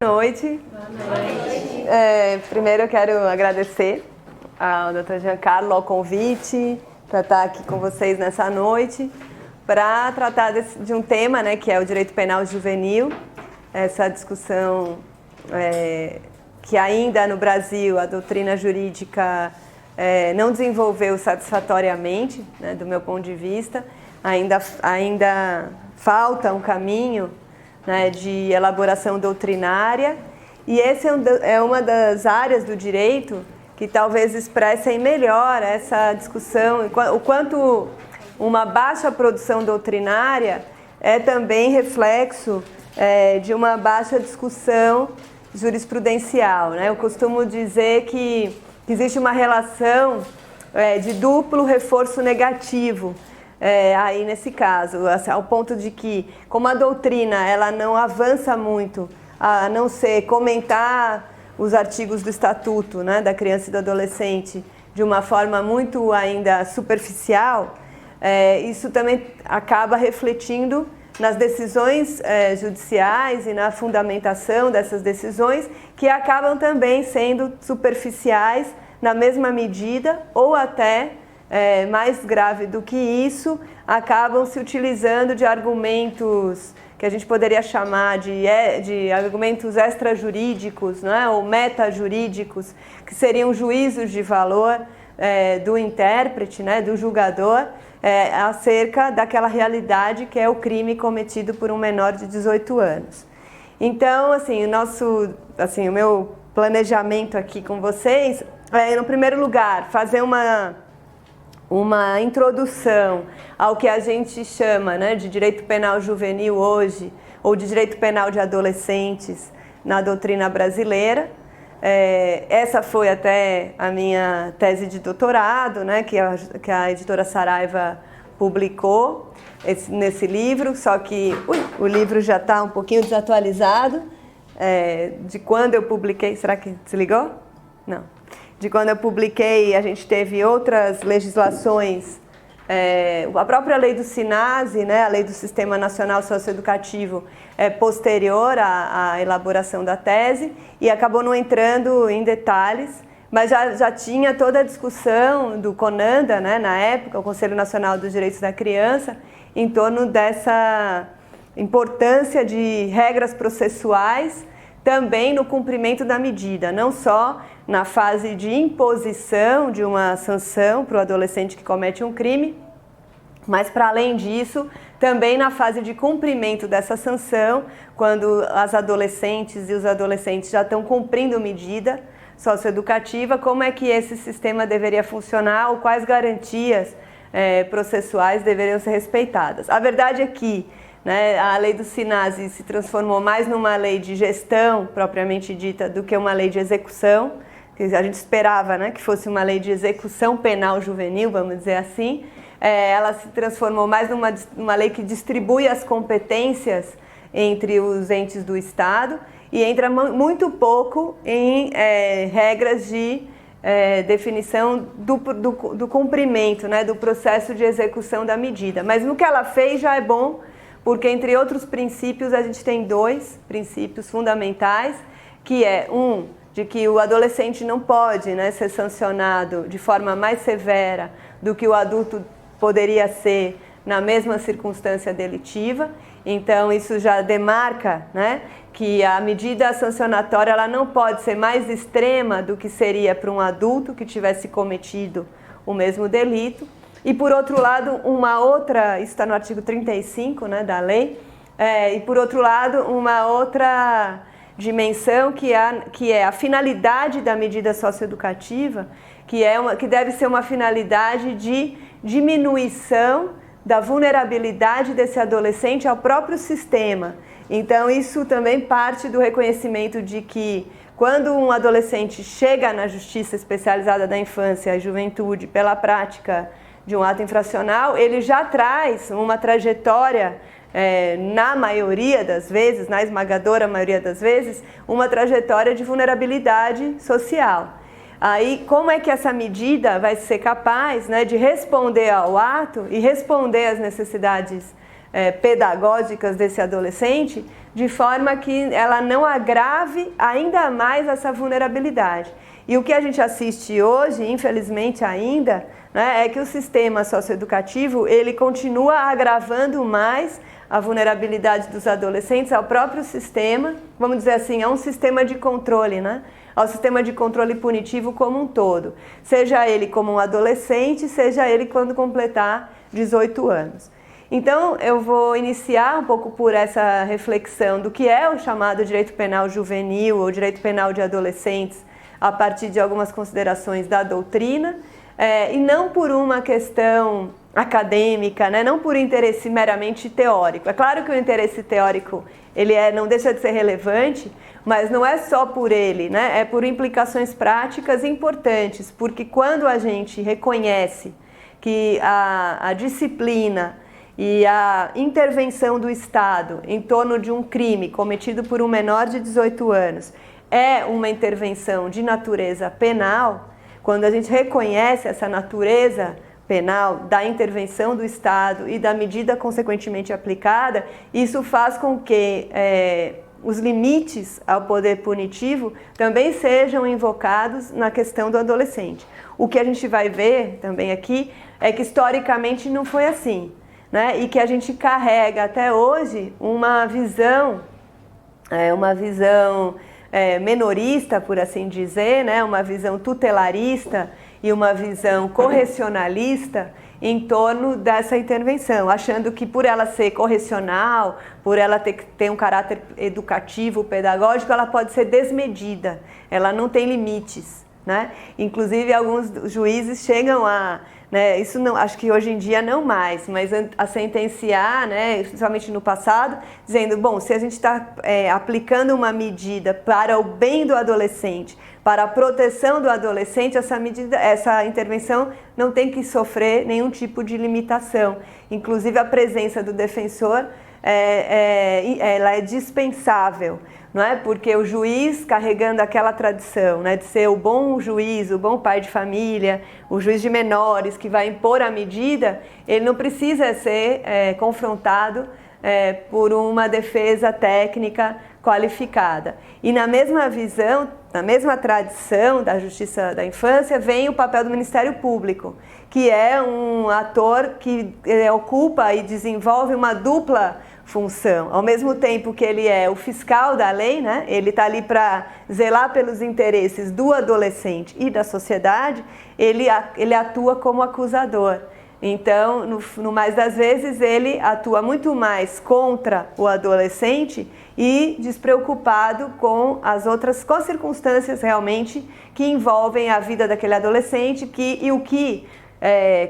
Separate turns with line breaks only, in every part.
noite.
Boa noite.
Primeiro eu quero agradecer ao Dr. Giancarlo ao convite para estar aqui com vocês nessa noite para tratar de um tema, né, que é o direito penal juvenil, essa discussão que ainda no Brasil a doutrina jurídica não desenvolveu satisfatoriamente, né, do meu ponto de vista, ainda falta um caminho, né, de elaboração doutrinária, e esse é uma das áreas do direito que talvez expressem melhor essa discussão, o quanto uma baixa produção doutrinária é também reflexo de uma baixa discussão jurisprudencial, né? Eu costumo dizer que existe uma relação de duplo reforço negativo aí nesse caso, ao ponto de que, como a doutrina ela não avança muito, a não ser comentar os artigos do Estatuto, né, da criança e do adolescente de uma forma muito ainda superficial, isso também acaba refletindo nas decisões judiciais e na fundamentação dessas decisões, que acabam também sendo superficiais na mesma medida, ou até mais grave do que isso, acabam se utilizando de argumentos que a gente poderia chamar de argumentos extrajurídicos, né, ou metajurídicos, que seriam juízos de valor do intérprete, né, do julgador, acerca daquela realidade que é o crime cometido por um menor de 18 anos. Então, assim, o meu planejamento aqui com vocês no primeiro lugar, fazer uma introdução ao que a gente chama, né, de direito penal juvenil hoje, ou de direito penal de adolescentes na doutrina brasileira. Essa foi até a minha tese de doutorado, né, que a editora Saraiva publicou nesse livro, só que o livro já está um pouquinho desatualizado de quando eu publiquei. Será que desligou? Não. De quando eu publiquei, a gente teve outras legislações, a própria lei do SINASE, né, a lei do Sistema Nacional Socioeducativo, posterior à elaboração da tese, e acabou não entrando em detalhes, mas já tinha toda a discussão do CONANDA, né, na época, o Conselho Nacional dos Direitos da Criança, em torno dessa importância de regras processuais também no cumprimento da medida, não só na fase de imposição de uma sanção para o adolescente que comete um crime, mas, para além disso, também na fase de cumprimento dessa sanção, quando as adolescentes e os adolescentes já estão cumprindo medida socioeducativa, como é que esse sistema deveria funcionar ou quais garantias processuais deveriam ser respeitadas. A verdade é que, né, a lei do SINASE se transformou mais numa lei de gestão, propriamente dita, do que uma lei de execução. A gente esperava, né, que fosse uma lei de execução penal juvenil, vamos dizer assim. Ela se transformou mais numa lei que distribui as competências entre os entes do Estado e entra muito pouco em regras de definição do cumprimento, né, do processo de execução da medida. Mas no que ela fez já é bom, porque, entre outros princípios, a gente tem dois princípios fundamentais, que é de que o adolescente não pode, né, ser sancionado de forma mais severa do que o adulto poderia ser na mesma circunstância delitiva. Então, isso já demarca, né, que a medida sancionatória ela não pode ser mais extrema do que seria para um adulto que tivesse cometido o mesmo delito. E, por outro lado, isso está no artigo 35, né, da lei, e, por outro lado, uma outra dimensão que é a finalidade da medida socioeducativa, que deve ser uma finalidade de diminuição da vulnerabilidade desse adolescente ao próprio sistema. Então, isso também parte do reconhecimento de que, quando um adolescente chega na Justiça Especializada da Infância e Juventude pela prática de um ato infracional, ele já traz uma trajetória, na maioria das vezes, na esmagadora maioria das vezes, uma trajetória de vulnerabilidade social. Aí, como é que essa medida vai ser capaz, né, de responder ao ato e responder às necessidades pedagógicas desse adolescente de forma que ela não agrave ainda mais essa vulnerabilidade. E o que a gente assiste hoje, infelizmente ainda, né, é que o sistema socioeducativo ele continua agravando mais a vulnerabilidade dos adolescentes ao próprio sistema, vamos dizer assim, a um sistema de controle, né? Ao sistema de controle punitivo como um todo, seja ele como um adolescente, seja ele quando completar 18 anos. Então, eu vou iniciar um pouco por essa reflexão do que é o chamado direito penal juvenil ou direito penal de adolescentes, a partir de algumas considerações da doutrina, e não por uma questão acadêmica, né? Não por interesse meramente teórico. É claro que o interesse teórico ele não deixa de ser relevante, mas não é só por ele, né? É por implicações práticas importantes, porque quando a gente reconhece que a disciplina e a intervenção do Estado em torno de um crime cometido por um menor de 18 anos é uma intervenção de natureza penal, quando a gente reconhece essa natureza penal da intervenção do Estado e da medida consequentemente aplicada, isso faz com que os limites ao poder punitivo também sejam invocados na questão do adolescente. O que a gente vai ver também aqui é que historicamente não foi assim, né? E que a gente carrega até hoje uma visão menorista, por assim dizer, né? Uma visão tutelarista e uma visão correcionalista em torno dessa intervenção, achando que por ela ser correcional, por ela ter um caráter educativo, pedagógico, ela pode ser desmedida, ela não tem limites, né? Inclusive alguns juízes chegam a, né, isso não, acho que hoje em dia não mais, mas a sentenciar, né, principalmente no passado, dizendo, bom, se a gente está aplicando uma medida para o bem do adolescente, para a proteção do adolescente, essa intervenção não tem que sofrer nenhum tipo de limitação. Inclusive a presença do defensor ela é dispensável, não é? Porque o juiz, carregando aquela tradição, né, de ser o bom juiz, o bom pai de família, o juiz de menores que vai impor a medida, ele não precisa ser confrontado por uma defesa técnica qualificada. E na mesma visão, na mesma tradição da justiça da infância, vem o papel do Ministério Público, que é um ator que ocupa e desenvolve uma dupla função. Ao mesmo tempo que ele é o fiscal da lei, né? Ele está ali para zelar pelos interesses do adolescente e da sociedade, ele atua como acusador. Então, no mais das vezes, ele atua muito mais contra o adolescente e despreocupado com com as circunstâncias realmente que envolvem a vida daquele adolescente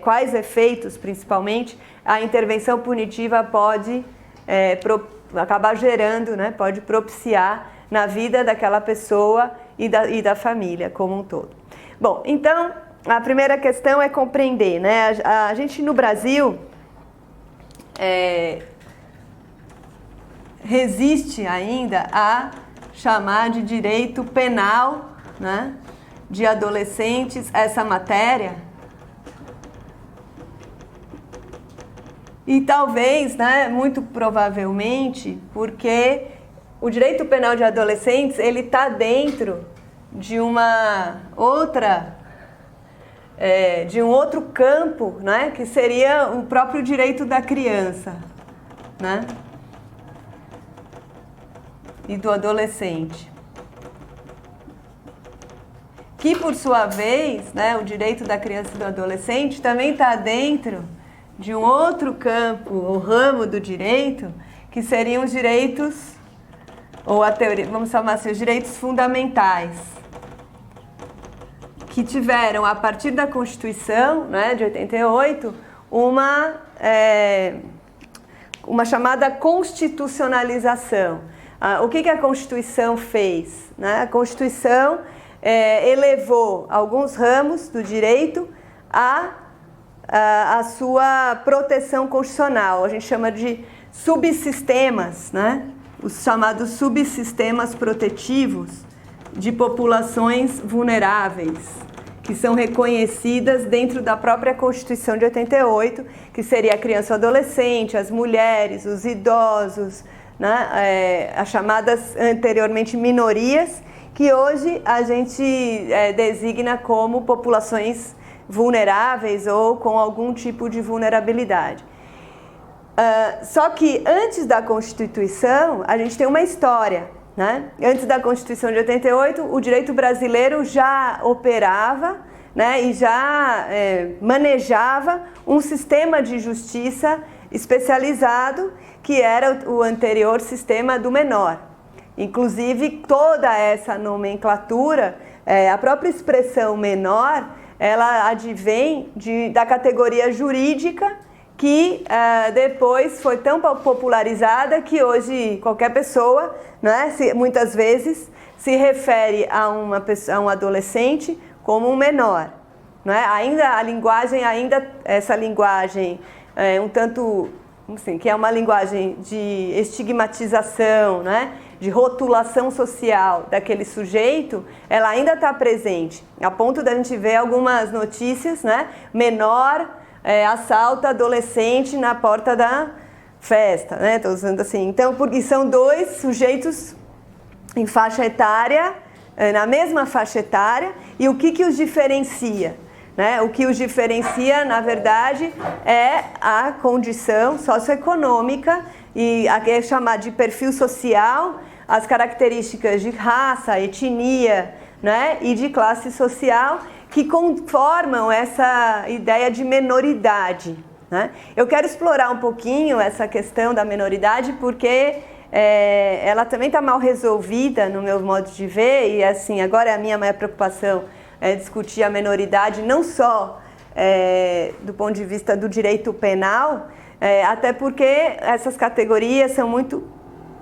quais efeitos, principalmente, a intervenção punitiva pode acabar gerando, né, pode propiciar na vida daquela pessoa e da família como um todo. Bom, então, a primeira questão é compreender, né? A gente no Brasil resiste ainda a chamar de direito penal, né, de adolescentes essa matéria. E talvez, né, muito provavelmente, porque o direito penal de adolescentes ele está dentro de de um outro campo, né, que seria o próprio direito da criança, né, e do adolescente, que por sua vez, né, o direito da criança e do adolescente também está dentro de um outro campo, o ramo do direito, que seriam os direitos, ou a teoria, vamos chamar assim, os direitos fundamentais, que tiveram, a partir da Constituição, né, de 88, uma chamada constitucionalização. O que a Constituição fez? Né? A Constituição elevou alguns ramos do direito a sua proteção constitucional. A gente chama de subsistemas, né? Os chamados subsistemas protetivos de populações vulneráveis, que são reconhecidas dentro da própria Constituição de 88, que seria a criança e o adolescente, as mulheres, os idosos, né, as chamadas anteriormente minorias, que hoje a gente designa como populações vulneráveis ou com algum tipo de vulnerabilidade. Só que antes da Constituição, a gente tem uma história, né? Antes da Constituição de 88, o direito brasileiro já operava, né, e já manejava um sistema de justiça especializado, que era o anterior sistema do menor. Inclusive, toda essa nomenclatura, a própria expressão menor, ela advém da categoria jurídica, que depois foi tão popularizada que hoje qualquer pessoa, né, muitas vezes se refere a um adolescente como um menor. Né? Ainda a linguagem, essa linguagem um tanto, assim, que é uma linguagem de estigmatização, né, de rotulação social daquele sujeito, ela ainda está presente, a ponto da gente ver algumas notícias, né, menor assalta adolescente na porta da festa, né? Estou usando assim. Então, porque são dois sujeitos em faixa etária, na mesma faixa etária, e o que os diferencia? Né? O que os diferencia, na verdade, é a condição socioeconômica e a que é chamada de perfil social, as características de raça, etnia, né? E de classe social, que conformam essa ideia de menoridade. Né? Eu quero explorar um pouquinho essa questão da menoridade porque ela também está mal resolvida no meu modo de ver, e assim, agora a minha maior preocupação é discutir a menoridade não só do ponto de vista do direito penal, até porque essas categorias são muito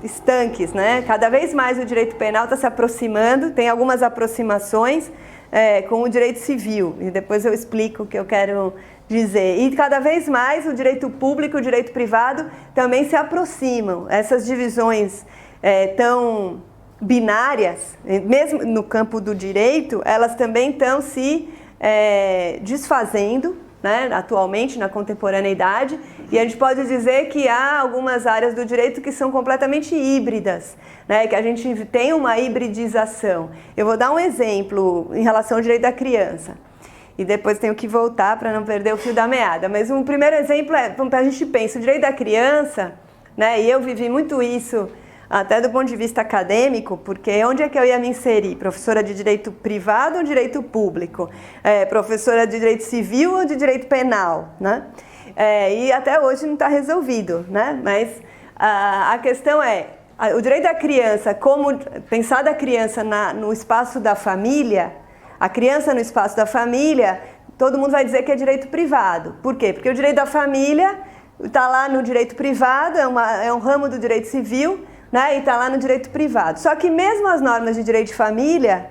estanques, né? Cada vez mais o direito penal está se aproximando, tem algumas aproximações com o direito civil, e depois eu explico o que eu quero dizer. E cada vez mais o direito público e o direito privado também se aproximam. Essas divisões tão binárias, mesmo no campo do direito, elas também estão se desfazendo, né, atualmente, na contemporaneidade, e a gente pode dizer que há algumas áreas do direito que são completamente híbridas, né, que a gente tem uma hibridização. Eu vou dar um exemplo em relação ao direito da criança, e depois tenho que voltar para não perder o fio da meada, mas um primeiro exemplo a gente pensa, o direito da criança, né, e eu vivi muito isso até do ponto de vista acadêmico, porque onde é que eu ia me inserir? Professora de direito privado ou direito público? Professora de direito civil ou de direito penal? Né? E até hoje não está resolvido, né? Mas a questão o direito da criança, como pensar da criança no espaço da família, a criança no espaço da família, todo mundo vai dizer que é direito privado. Por quê? Porque o direito da família está lá no direito privado, é um ramo do direito civil, né, e está lá no direito privado. Só que mesmo as normas de direito de família,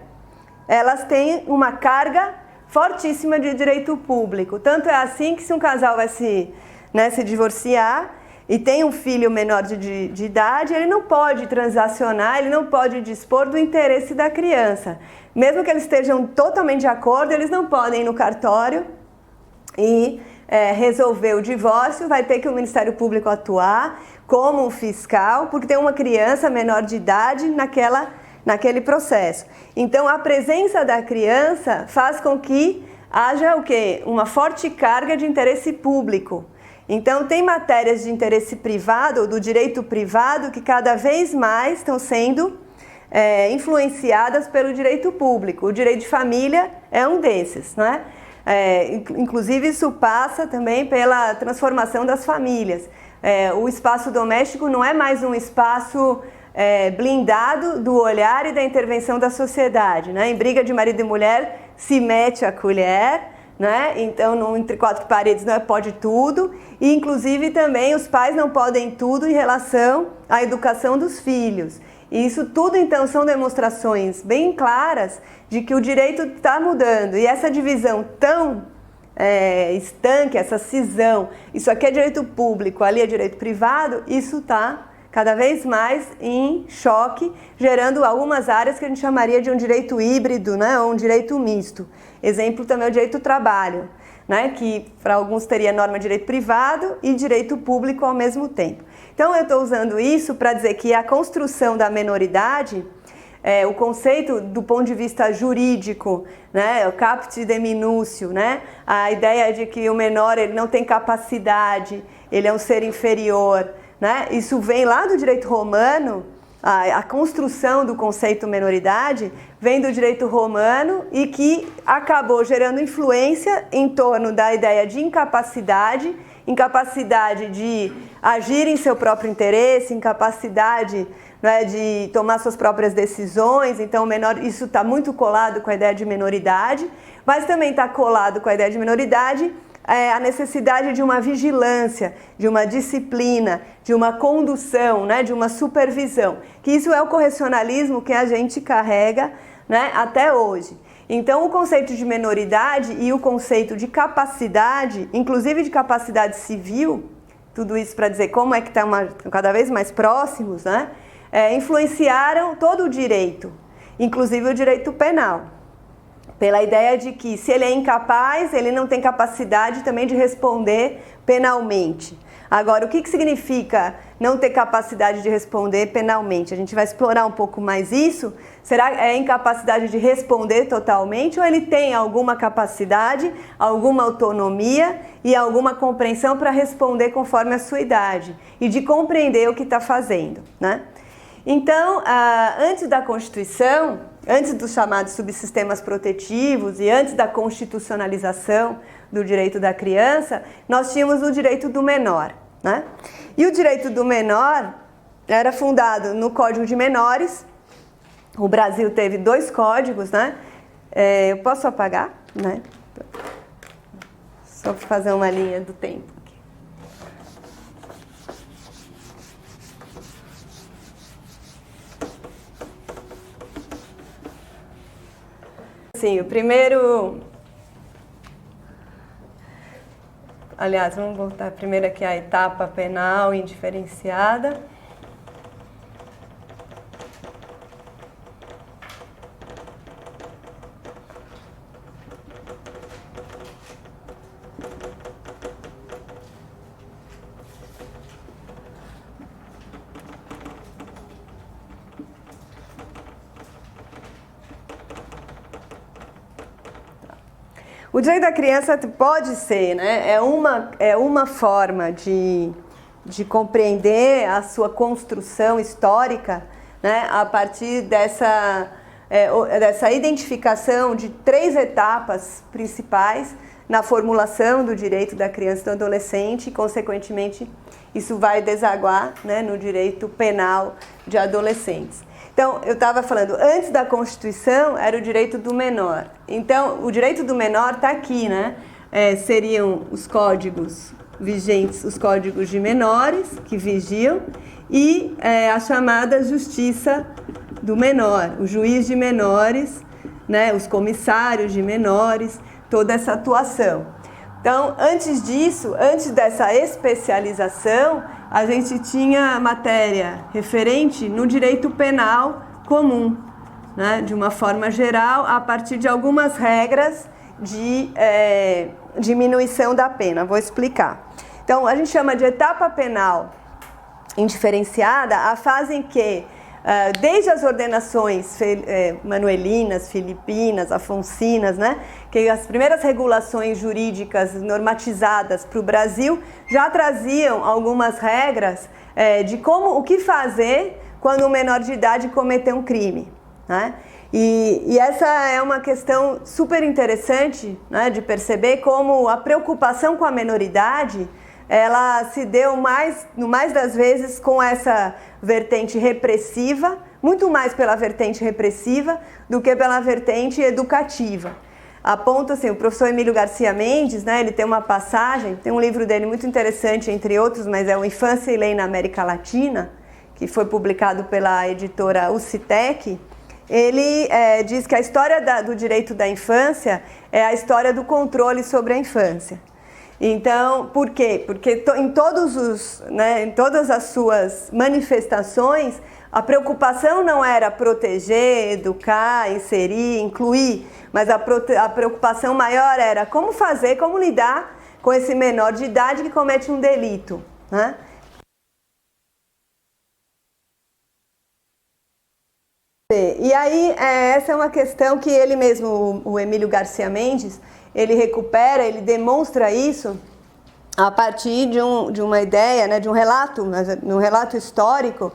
elas têm uma carga fortíssima de direito público. Tanto é assim que se um casal vai se divorciar e tem um filho menor de idade, ele não pode transacionar, ele não pode dispor do interesse da criança. Mesmo que eles estejam totalmente de acordo, eles não podem ir no cartório e resolver o divórcio, vai ter que o Ministério Público atuar como um fiscal, porque tem uma criança menor de idade naquele processo. Então, a presença da criança faz com que haja o quê? Uma forte carga de interesse público. Então, tem matérias de interesse privado, ou do direito privado, que cada vez mais estão sendo influenciadas pelo direito público. O direito de família é um desses, né? Inclusive, isso passa também pela transformação das famílias. O espaço doméstico não é mais um espaço blindado do olhar e da intervenção da sociedade, né? Em briga de marido e mulher se mete a colher, né? Então, entre quatro paredes não pode tudo, e inclusive também os pais não podem tudo em relação à educação dos filhos. E isso tudo, então, são demonstrações bem claras de que o direito está mudando, e essa divisão tão estanque, essa cisão, isso aqui é direito público, ali é direito privado, isso está cada vez mais em choque, gerando algumas áreas que a gente chamaria de um direito híbrido, né, ou um direito misto. Exemplo também é o direito do trabalho, né, que para alguns teria norma de direito privado e direito público ao mesmo tempo. Então eu estou usando isso para dizer que a construção da menoridade, o conceito do ponto de vista jurídico, né, o caput de minúcio, né, a ideia de que o menor ele não tem capacidade, ele é um ser inferior, né, isso vem lá do direito romano. A construção do conceito menoridade vem do direito romano e que acabou gerando influência em torno da ideia de incapacidade, incapacidade de agir em seu próprio interesse, incapacidade, né, de tomar suas próprias decisões. Então, isso está muito colado com a ideia de menoridade, mas também está colado com a ideia de menoridade a necessidade de uma vigilância, de uma disciplina, de uma condução, né, de uma supervisão, que isso é o correcionalismo que a gente carrega, né, até hoje. Então o conceito de menoridade e o conceito de capacidade, inclusive de capacidade civil, tudo isso para dizer como é que estão cada vez mais próximos, né, influenciaram todo o direito, inclusive o direito penal. Pela ideia de que se ele é incapaz, ele não tem capacidade também de responder penalmente. Agora, o que significa não ter capacidade de responder penalmente? A gente vai explorar um pouco mais isso. Será que é incapacidade de responder totalmente ou ele tem alguma capacidade, alguma autonomia e alguma compreensão para responder conforme a sua idade e de compreender o que está fazendo, né? Então, antes da Constituição, antes dos chamados subsistemas protetivos e antes da constitucionalização do direito da criança, nós tínhamos o direito do menor, né? E o direito do menor era fundado no Código de Menores. O Brasil teve 2 códigos, né? Eu posso apagar, né? Só para fazer uma linha do tempo. Sim, o primeiro... Aliás, vamos voltar primeiro aqui à etapa penal indiferenciada. O direito da criança pode ser, né, é uma forma de compreender a sua construção histórica, né, a partir dessa identificação de 3 etapas principais na formulação do direito da criança e do adolescente e, consequentemente, isso vai desaguar, né, no direito penal de adolescentes. Então, eu estava falando, antes da Constituição era o direito do menor. Então, o direito do menor está aqui, né? Seriam os códigos vigentes, os códigos de menores que vigiam e a chamada justiça do menor, o juiz de menores, né? Os comissários de menores, toda essa atuação. Então, antes disso, antes dessa especialização, a gente tinha matéria referente no direito penal comum, né, de uma forma geral, a partir de algumas regras de diminuição da pena. Vou explicar. Então, a gente chama de etapa penal indiferenciada a fase em que, desde as ordenações manuelinas, filipinas, afoncinas, né, que as primeiras regulações jurídicas normatizadas para o Brasil já traziam algumas regras de o que fazer quando um menor de idade cometeu um crime, né? E essa é uma questão super interessante, né, de perceber como a preocupação com a menoridade ela se deu no mais das vezes com essa vertente repressiva, muito mais pela vertente repressiva do que pela vertente educativa. A ponto, assim, o professor Emílio Garcia Mendes, né, ele tem uma passagem, tem um livro dele muito interessante, entre outros, mas é o Infância e Lei na América Latina, que foi publicado pela editora UCITEC. Ele diz que a história do direito da infância é a história do controle sobre a infância. Então, por quê? Porque em todas as suas manifestações, a preocupação não era proteger, educar, inserir, incluir, mas a preocupação maior era como lidar com esse menor de idade que comete um delito, né? E aí, essa é uma questão que ele mesmo, o Emílio Garcia Mendes, ele recupera, ele demonstra isso a partir de uma ideia, né, de um relato histórico,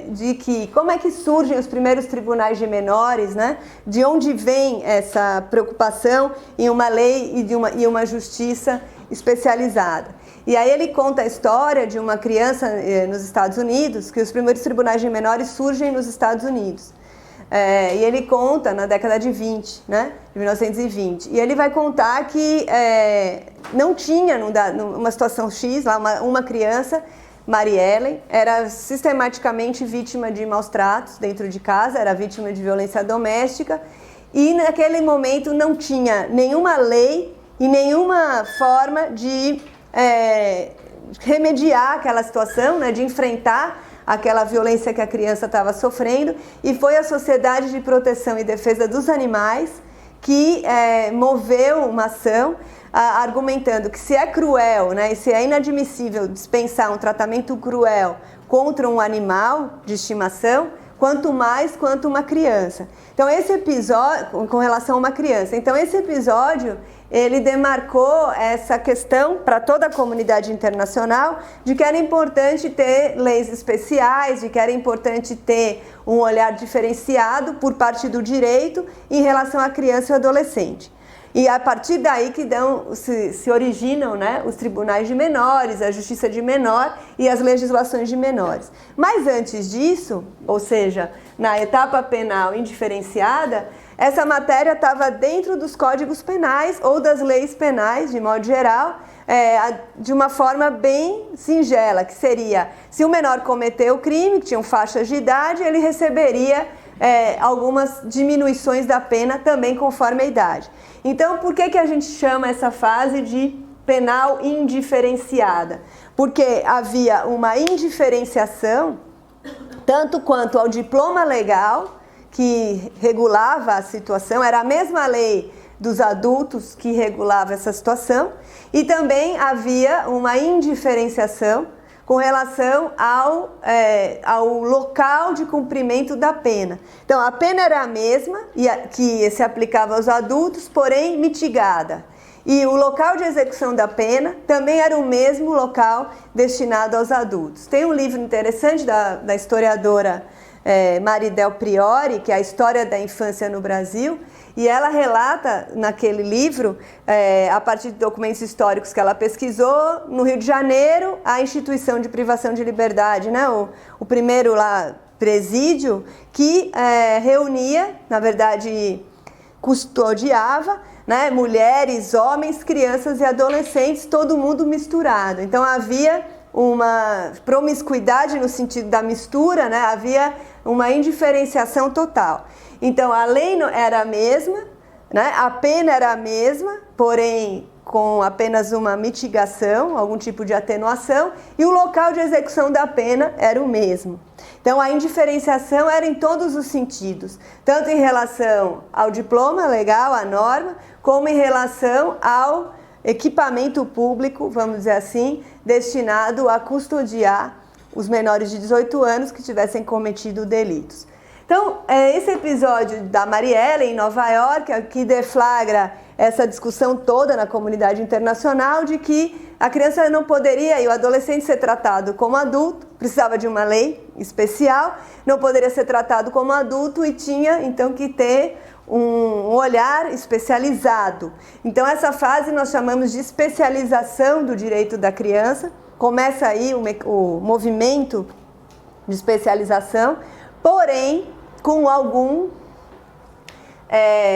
de que como é que surgem os primeiros tribunais de menores, né, de onde vem essa preocupação em uma lei e uma justiça especializada. E aí ele conta a história de uma criança nos Estados Unidos, que os primeiros tribunais de menores surgem nos Estados Unidos. E ele conta na década de 20, né, de 1920. E ele vai contar que não tinha, numa situação X, lá uma criança, Mariellen, era sistematicamente vítima de maus tratos dentro de casa, era vítima de violência doméstica, e naquele momento não tinha nenhuma lei e nenhuma forma de remediar aquela situação, né, de enfrentar aquela violência que a criança estava sofrendo, e foi a Sociedade de Proteção e Defesa dos Animais que moveu uma ação argumentando que se é cruel, né, e se é inadmissível dispensar um tratamento cruel contra um animal de estimação, quanto mais quanto uma criança. Então esse episódio, com relação a uma criança, então esse episódio, ele demarcou essa questão para toda a comunidade internacional de que era importante ter leis especiais, de que era importante ter um olhar diferenciado por parte do direito em relação à criança e ao adolescente. E a partir daí que se originam, né, os tribunais de menores, a justiça de menor e as legislações de menores. Mas antes disso, ou seja, na etapa penal indiferenciada, essa matéria estava dentro dos códigos penais ou das leis penais, de modo geral, de uma forma bem singela, que seria, se o menor cometeu o crime, que tinham faixas de idade, ele receberia algumas diminuições da pena também conforme a idade. Então, por que a gente chama essa fase de penal indiferenciada? Porque havia uma indiferenciação, tanto quanto ao diploma legal, que regulava a situação, era a mesma lei dos adultos que regulava essa situação, e também havia uma indiferenciação com relação ao local de cumprimento da pena. Então, a pena era a mesma, que se aplicava aos adultos, porém mitigada. E o local de execução da pena também era o mesmo local destinado aos adultos. Tem um livro interessante da historiadora Maridel Priori, que é a História da Infância no Brasil, e ela relata naquele livro, a partir de documentos históricos que ela pesquisou, no Rio de Janeiro, a instituição de privação de liberdade, né? O primeiro lá, presídio, que reunia, na verdade, custodiava, né, mulheres, homens, crianças e adolescentes, todo mundo misturado. Então havia uma promiscuidade no sentido da mistura, né? Havia uma indiferenciação total. Então a lei era a mesma, né? A pena era a mesma, porém com apenas uma mitigação, algum tipo de atenuação, e o local de execução da pena era o mesmo. Então a indiferenciação era em todos os sentidos, tanto em relação ao diploma legal, à norma, como em relação ao equipamento público, vamos dizer assim, destinado a custodiar os menores de 18 anos que tivessem cometido delitos. Então, esse episódio da Mariellen em Nova York, que deflagra essa discussão toda na comunidade internacional de que a criança não poderia e o adolescente ser tratado como adulto, precisava de uma lei especial, não poderia ser tratado como adulto e tinha então que ter um olhar especializado. Então essa fase nós chamamos de especialização do direito da criança, começa aí o movimento de especialização, porém com algum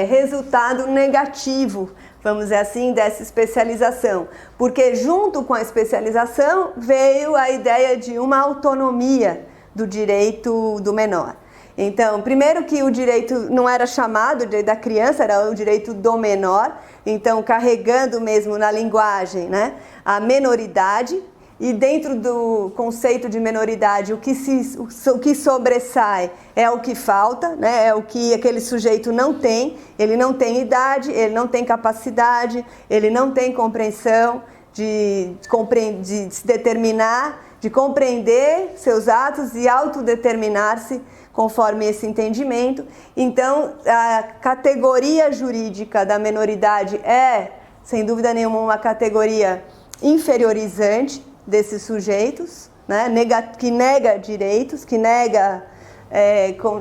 resultado negativo, vamos dizer assim, dessa especialização, porque junto com a especialização veio a ideia de uma autonomia do direito do menor. Então, primeiro que o direito não era chamado direito da criança, era o direito do menor, então carregando mesmo na linguagem, né, a menoridade, e dentro do conceito de menoridade o que sobressai é o que falta, né, é o que aquele sujeito não tem, ele não tem idade, ele não tem capacidade, ele não tem compreensão de se determinar, de compreender seus atos e autodeterminar-se conforme esse entendimento. Então, a categoria jurídica da menoridade é, sem dúvida nenhuma, uma categoria inferiorizante desses sujeitos, né? Que nega direitos, que nega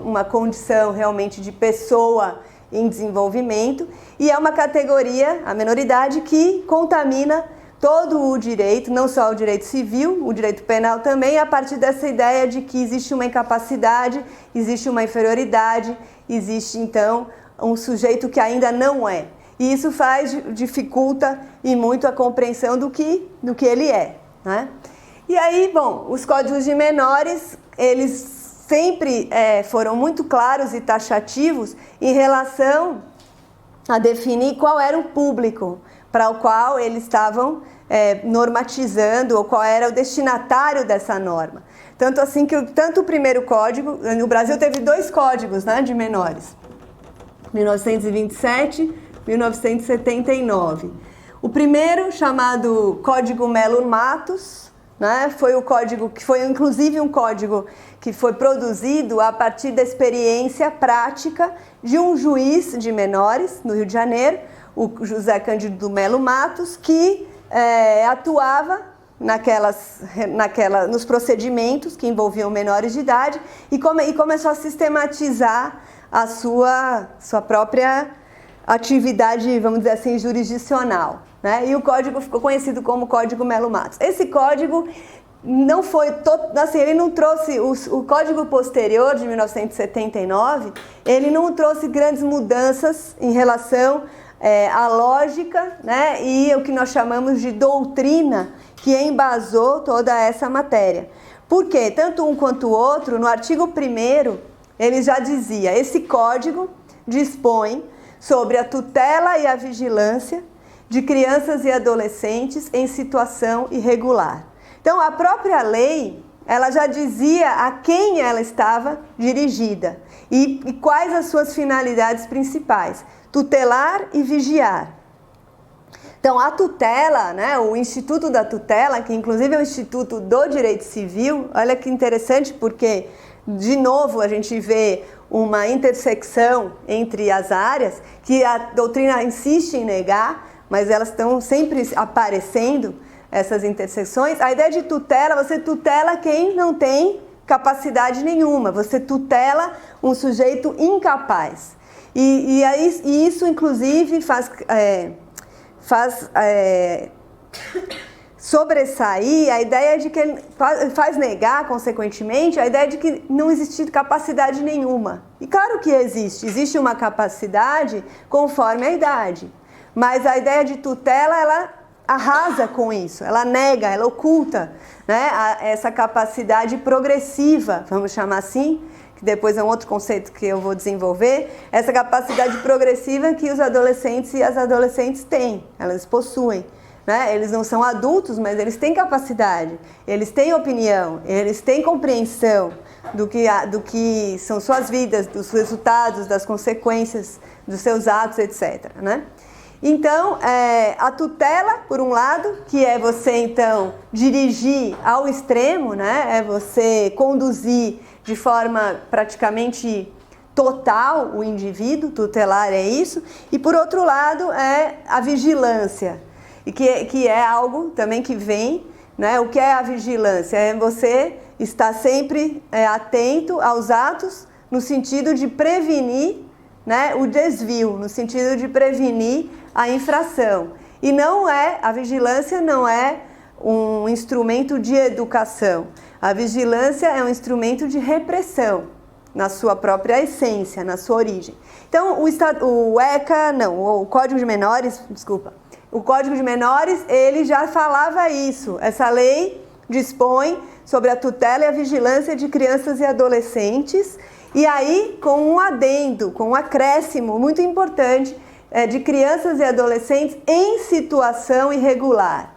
uma condição realmente de pessoa em desenvolvimento, e é uma categoria, a menoridade, que contamina todo o direito, não só o direito civil, o direito penal também, a partir dessa ideia de que existe uma incapacidade, existe uma inferioridade, existe então um sujeito que ainda não é. E isso dificulta e muito a compreensão do que ele é, né? E aí, bom, os códigos de menores, eles sempre foram muito claros e taxativos em relação a definir qual era o público para o qual eles estavam normatizando, ou qual era o destinatário dessa norma. Tanto assim que tanto o primeiro código, no Brasil teve 2 códigos, né, de menores, 1927 e 1979. O primeiro, chamado Código Melo Matos, né, foi o código que foi inclusive um código que foi produzido a partir da experiência prática de um juiz de menores no Rio de Janeiro, o José Cândido Melo Matos, que atuava nos procedimentos que envolviam menores de idade e começou a sistematizar a sua própria atividade, vamos dizer assim, jurisdicional, né? E o código ficou conhecido como Código Melo Matos. Esse código não foi, assim, ele não trouxe, o código posterior de 1979, ele não trouxe grandes mudanças em relação à lógica, né, e o que nós chamamos de doutrina que embasou toda essa matéria. Por quê? Tanto um quanto o outro, no artigo 1º, ele já dizia: esse código dispõe sobre a tutela e a vigilância de crianças e adolescentes em situação irregular. Então, a própria lei, ela já dizia a quem ela estava dirigida e quais as suas finalidades principais: tutelar e vigiar. Então, a tutela, né, o Instituto da Tutela, que inclusive é o Instituto do Direito Civil, olha que interessante, porque, de novo, a gente vê uma intersecção entre as áreas que a doutrina insiste em negar, mas elas estão sempre aparecendo, essas intersecções. A ideia de tutela, você tutela quem não tem capacidade nenhuma, você tutela um sujeito incapaz. E isso, inclusive, faz sobressair a ideia de que faz negar, consequentemente, a ideia de que não existe capacidade nenhuma. E claro que existe uma capacidade conforme a idade, mas a ideia de tutela, ela arrasa com isso, ela nega, ela oculta, né, essa capacidade progressiva, vamos chamar assim, que depois é um outro conceito que eu vou desenvolver, essa capacidade progressiva que os adolescentes e as adolescentes têm, elas possuem. Né? Eles não são adultos, mas eles têm capacidade, eles têm opinião, eles têm compreensão do que são suas vidas, dos resultados, das consequências dos seus atos, etc. Né? Então, a tutela, por um lado, que é você, então, dirigir ao extremo, né? É você conduzir de forma praticamente total o indivíduo, tutelar é isso, e por outro lado é a vigilância, e que é algo também que vem, né? O que é a vigilância? É você estar sempre atento aos atos no sentido de prevenir, né, o desvio, no sentido de prevenir a infração. E a vigilância não é um instrumento de educação. A vigilância é um instrumento de repressão, na sua própria essência, na sua origem. Então, o Código de Menores, o Código de Menores, ele já falava isso. Essa lei dispõe sobre a tutela e a vigilância de crianças e adolescentes, e aí com um adendo, com um acréscimo muito importante, de crianças e adolescentes em situação irregular.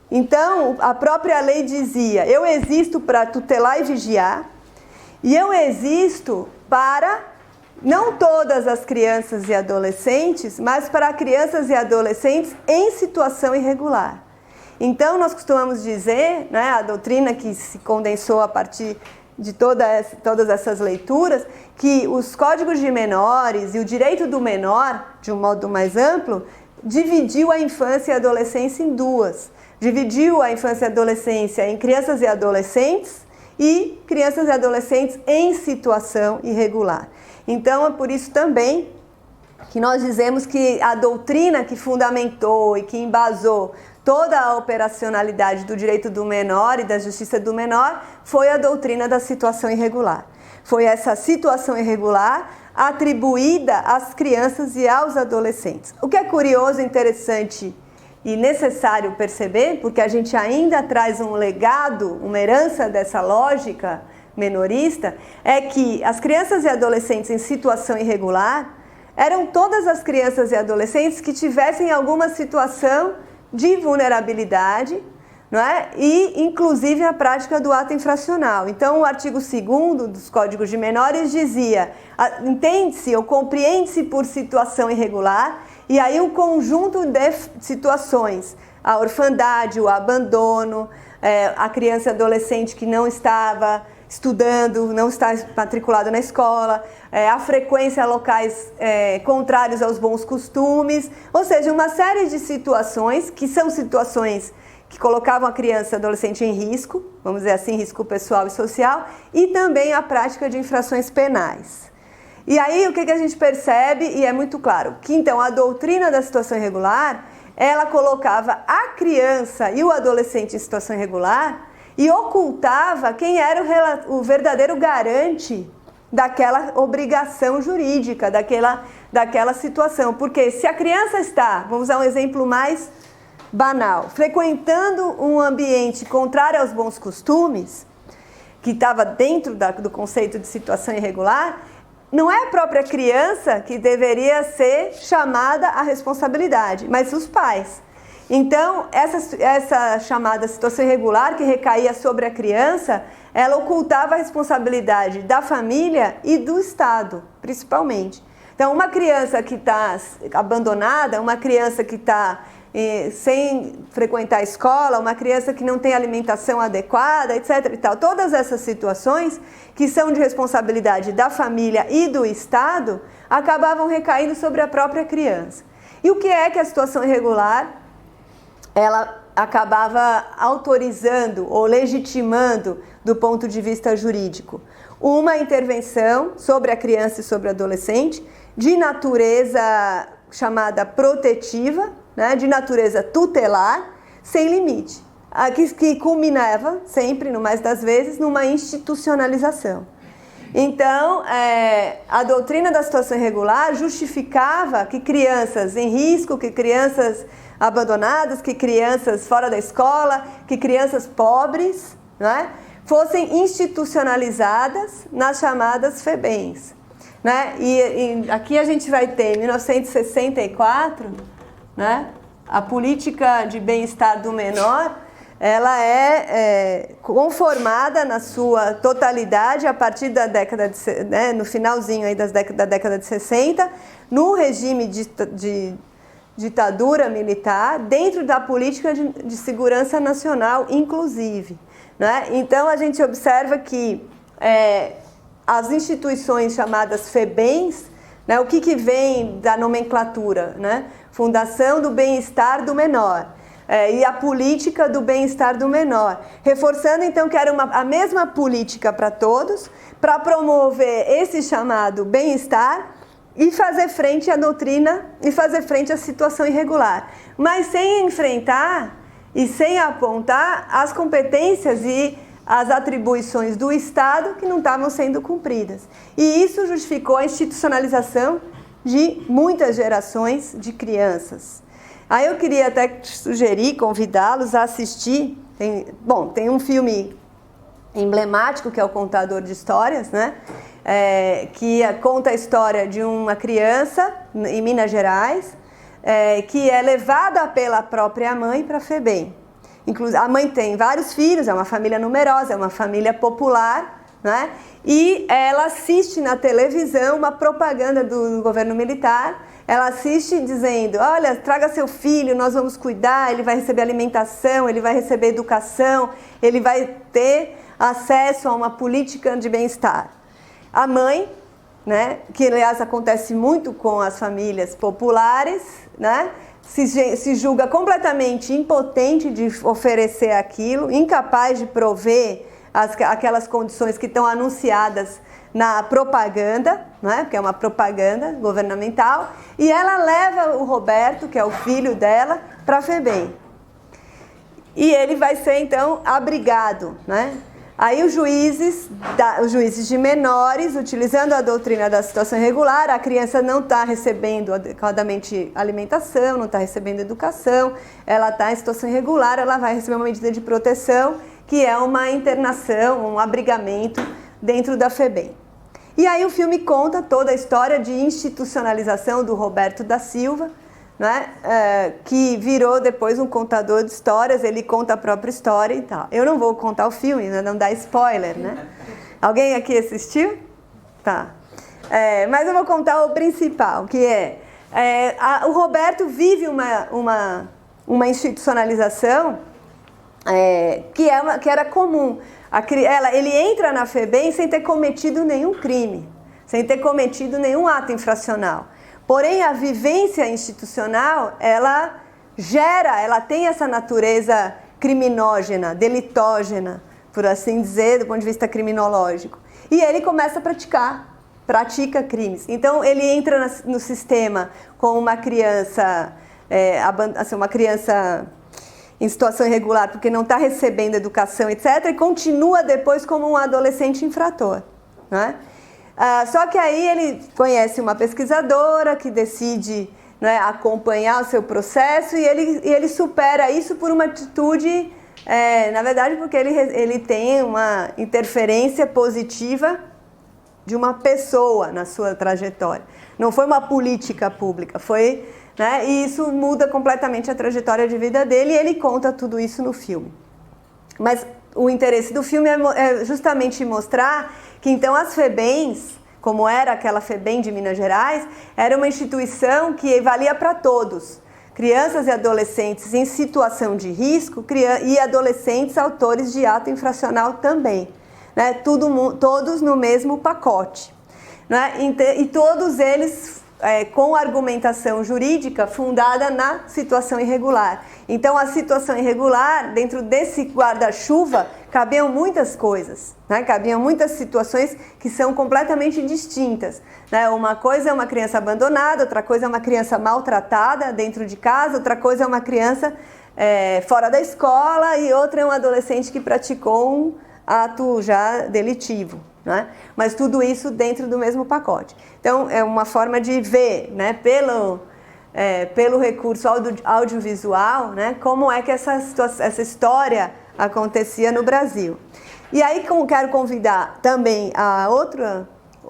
Então, a própria lei dizia: eu existo para tutelar e vigiar, e eu existo para não todas as crianças e adolescentes, mas para crianças e adolescentes em situação irregular. Então, nós costumamos dizer, né, a doutrina que se condensou a partir de todas essas leituras, que os códigos de menores e o direito do menor, de um modo mais amplo, dividiu a infância e a adolescência em duas. Dividiu a infância e a adolescência em crianças e adolescentes e crianças e adolescentes em situação irregular. Então, é por isso também que nós dizemos que a doutrina que fundamentou e que embasou toda a operacionalidade do direito do menor e da justiça do menor foi a doutrina da situação irregular. Foi essa situação irregular atribuída às crianças e aos adolescentes. O que é curioso, interessante e necessário perceber, porque a gente ainda traz um legado, uma herança dessa lógica menorista, é que as crianças e adolescentes em situação irregular eram todas as crianças e adolescentes que tivessem alguma situação de vulnerabilidade, não é? E inclusive a prática do ato infracional. Então o artigo 2º dos Códigos de Menores dizia, entende-se ou compreende-se por situação irregular, e aí um conjunto de situações, a orfandade, o abandono, a criança e adolescente que não estava estudando, não está matriculado na escola, a frequência a locais contrários aos bons costumes, ou seja, uma série de situações que são situações que colocavam a criança e adolescente em risco, vamos dizer assim, risco pessoal e social, e também a prática de infrações penais. E aí o que a gente percebe, e é muito claro, que então a doutrina da situação irregular, ela colocava a criança e o adolescente em situação irregular e ocultava quem era o verdadeiro garante daquela obrigação jurídica, daquela situação. Porque se a criança está, vamos usar um exemplo mais banal, frequentando um ambiente contrário aos bons costumes, que estava dentro do conceito de situação irregular, não é a própria criança que deveria ser chamada à responsabilidade, mas os pais. Então, essa chamada situação irregular que recaía sobre a criança, ela ocultava a responsabilidade da família e do Estado, principalmente. Então, uma criança que está abandonada, uma criança que está sem frequentar a escola, uma criança que não tem alimentação adequada, etc. e tal, todas essas situações que são de responsabilidade da família e do Estado, acabavam recaindo sobre a própria criança. E o que é que a situação irregular ela acabava autorizando ou legitimando do ponto de vista jurídico? Uma intervenção sobre a criança e sobre o adolescente de natureza chamada protetiva, né, de natureza tutelar, sem limite, que culminava sempre, no mais das vezes, numa institucionalização. Então, a doutrina da situação irregular justificava que crianças em risco, que crianças abandonadas, que crianças fora da escola, que crianças pobres, né, fossem institucionalizadas nas chamadas FEBEMs. Né? E aqui a gente vai ter, em 1964, né, a política de bem-estar do menor, ela é conformada na sua totalidade a partir da década de, né, no finalzinho aí da década de 60, no regime de ditadura militar, dentro da política de segurança nacional, inclusive. Né? Então a gente observa que as instituições chamadas FEBEMs, né, o que vem da nomenclatura, né? Fundação do Bem-Estar do Menor, e a política do bem-estar do menor, reforçando então que era a mesma política para todos, para promover esse chamado bem-estar e fazer frente à doutrina e fazer frente à situação irregular, mas sem enfrentar e sem apontar as competências e as atribuições do Estado que não estavam sendo cumpridas. E isso justificou a institucionalização de muitas gerações de crianças. Aí eu queria até sugerir, convidá-los a assistir, tem um filme emblemático que é o Contador de Histórias, né? Que conta a história de uma criança em Minas Gerais, que é levada pela própria mãe para a FEBEM. A mãe tem vários filhos, é uma família numerosa, é uma família popular, né? E ela assiste na televisão uma propaganda do governo militar. Ela assiste dizendo, olha, traga seu filho, nós vamos cuidar, ele vai receber alimentação, ele vai receber educação, ele vai ter acesso a uma política de bem-estar. A mãe, né, que aliás acontece muito com as famílias populares, né, se julga completamente impotente de oferecer aquilo, incapaz de prover aquelas condições que estão anunciadas na propaganda, né, porque é uma propaganda governamental, e ela leva o Roberto, que é o filho dela, para a FEBEM. E ele vai ser, então, abrigado, né? Aí os juízes de menores, utilizando a doutrina da situação irregular, a criança não está recebendo adequadamente alimentação, não está recebendo educação, ela está em situação irregular, ela vai receber uma medida de proteção, que é uma internação, um abrigamento dentro da FEBEM. E aí o filme conta toda a história de institucionalização do Roberto da Silva, né, que virou depois um contador de histórias, ele conta a própria história e tal. Eu não vou contar o filme, não dá spoiler, né? Alguém aqui assistiu? Tá. Mas eu vou contar o principal, que o Roberto vive uma institucionalização que era comum. Ele entra na FEBEM sem ter cometido nenhum crime, sem ter cometido nenhum ato infracional. Porém, a vivência institucional, ela tem essa natureza criminógena, delitógena, por assim dizer, do ponto de vista criminológico. E ele começa a pratica crimes. Então, ele entra no sistema com uma criança, uma criança em situação irregular, porque não está recebendo educação, etc., e continua depois como um adolescente infrator, né? Só que aí ele conhece uma pesquisadora que decide, né, acompanhar o seu processo e ele supera isso por uma atitude, na verdade, porque ele tem uma interferência positiva de uma pessoa na sua trajetória. Não foi uma política pública, foi, né, e isso muda completamente a trajetória de vida dele e ele conta tudo isso no filme. Mas o interesse do filme é justamente mostrar que então as FEBEMs, como era aquela FEBEM de Minas Gerais, era uma instituição que valia para todos. Crianças e adolescentes em situação de risco e adolescentes autores de ato infracional também, né? Todos no mesmo pacote, né? E todos eles com argumentação jurídica fundada na situação irregular. Então, a situação irregular, dentro desse guarda-chuva, cabiam muitas coisas, né? Cabiam muitas situações que são completamente distintas, né? Uma coisa é uma criança abandonada, outra coisa é uma criança maltratada dentro de casa, outra coisa é uma criança fora da escola e outra é um adolescente que praticou um ato já delitivo, né? Mas tudo isso dentro do mesmo pacote. Então, é uma forma de ver, né, pelo recurso audiovisual, né, como é que essa história acontecia no Brasil. E aí, quero convidar também a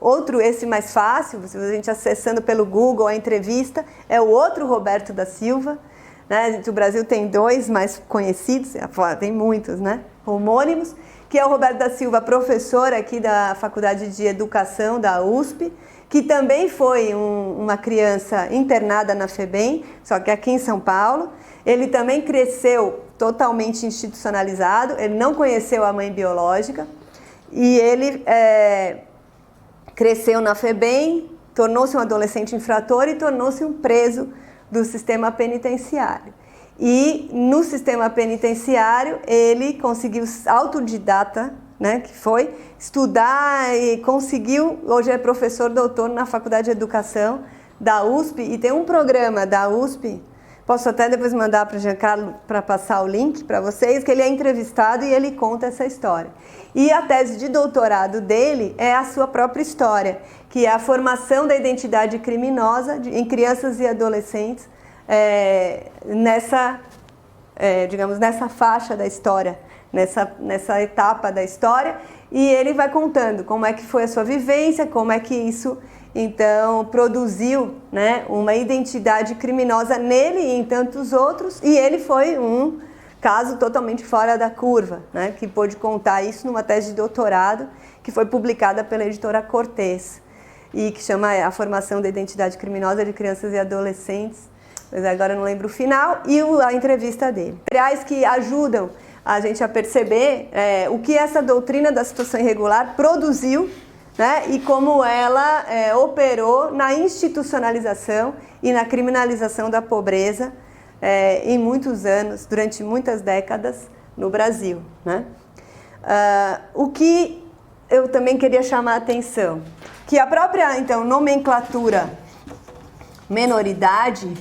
outro, esse mais fácil, se a gente acessando pelo Google a entrevista, é o outro Roberto da Silva, né? O Brasil tem dois mais conhecidos, tem muitos, né, homônimos, que é o Roberto da Silva, professor aqui da Faculdade de Educação da USP, que também foi uma criança internada na FEBEM, só que aqui em São Paulo. Ele também cresceu totalmente institucionalizado, ele não conheceu a mãe biológica, e ele cresceu na FEBEM, tornou-se um adolescente infrator e tornou-se um preso do sistema penitenciário. E no sistema penitenciário ele conseguiu autodidata, né, que foi estudar e conseguiu, hoje é professor doutor na Faculdade de Educação da USP e tem um programa da USP, posso até depois mandar para o Giancarlo para passar o link para vocês, que ele é entrevistado e ele conta essa história. E a tese de doutorado dele é a sua própria história, que é a formação da identidade criminosa em crianças e adolescentes nessa faixa da história, nessa etapa da história, e ele vai contando como é que foi a sua vivência, como é que isso, então, produziu, né, uma identidade criminosa nele e em tantos outros, e ele foi um caso totalmente fora da curva, né, que pôde contar isso numa tese de doutorado, que foi publicada pela editora Cortez, e que chama A Formação da Identidade Criminosa de Crianças e Adolescentes, mas agora eu não lembro o final, e a entrevista dele. Materiais que ajudam a gente a perceber o que essa doutrina da situação irregular produziu, né, e como ela operou na institucionalização e na criminalização da pobreza em muitos anos, durante muitas décadas no Brasil, né? O que eu também queria chamar a atenção, que a própria, então, nomenclatura menoridade,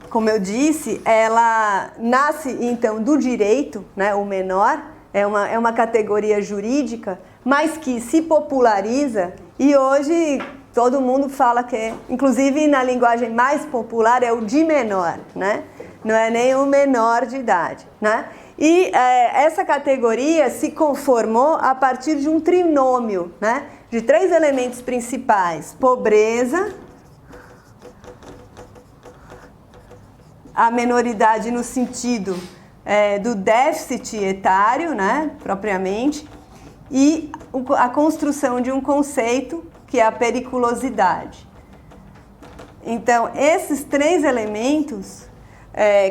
como eu disse, ela nasce, então, do direito, né, o menor, é uma categoria jurídica, mas que se populariza e hoje todo mundo fala que, inclusive na linguagem mais popular, é o de menor, né? Não é nem o menor de idade, né? E essa categoria se conformou a partir de um trinômio, né? De 3 elementos principais: pobreza, a menoridade no sentido do déficit etário, né, propriamente, e a construção de um conceito que é a periculosidade. Então, esses 3 elementos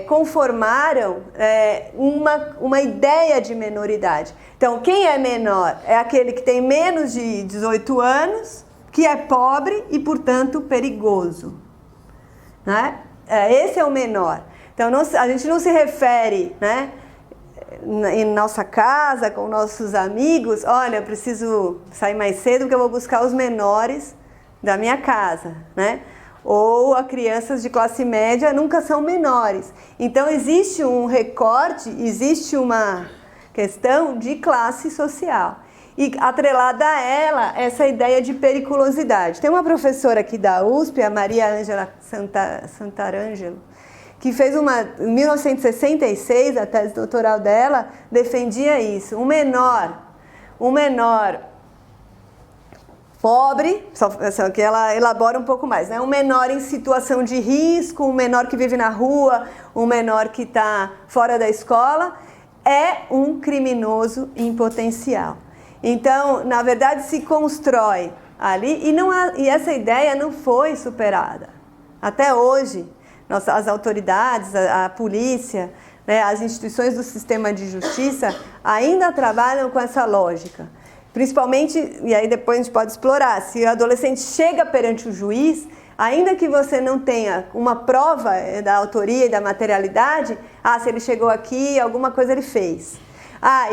conformaram uma ideia de menoridade. Então, quem é menor é aquele que tem menos de 18 anos, que é pobre e, portanto, perigoso, né? Esse é o menor. Então, a gente não se refere, né, em nossa casa, com nossos amigos, olha, eu preciso sair mais cedo porque eu vou buscar os menores da minha casa, né? Ou a crianças de classe média nunca são menores. Então, existe um recorte, existe uma questão de classe social. E atrelada a ela, essa ideia de periculosidade. Tem uma professora aqui da USP, a Maria Ângela Santarângelo, que fez em 1966, a tese doutoral dela, defendia isso. Um menor pobre, só que ela elabora um pouco mais, né? Um menor em situação de risco, um menor que vive na rua, um menor que está fora da escola, é um criminoso em potencial. Então, na verdade, se constrói ali, e essa ideia não foi superada. Até hoje, as autoridades, a polícia, né, as instituições do sistema de justiça ainda trabalham com essa lógica. Principalmente, e aí depois a gente pode explorar, se o adolescente chega perante o juiz, ainda que você não tenha uma prova da autoria e da materialidade, se ele chegou aqui, alguma coisa ele fez.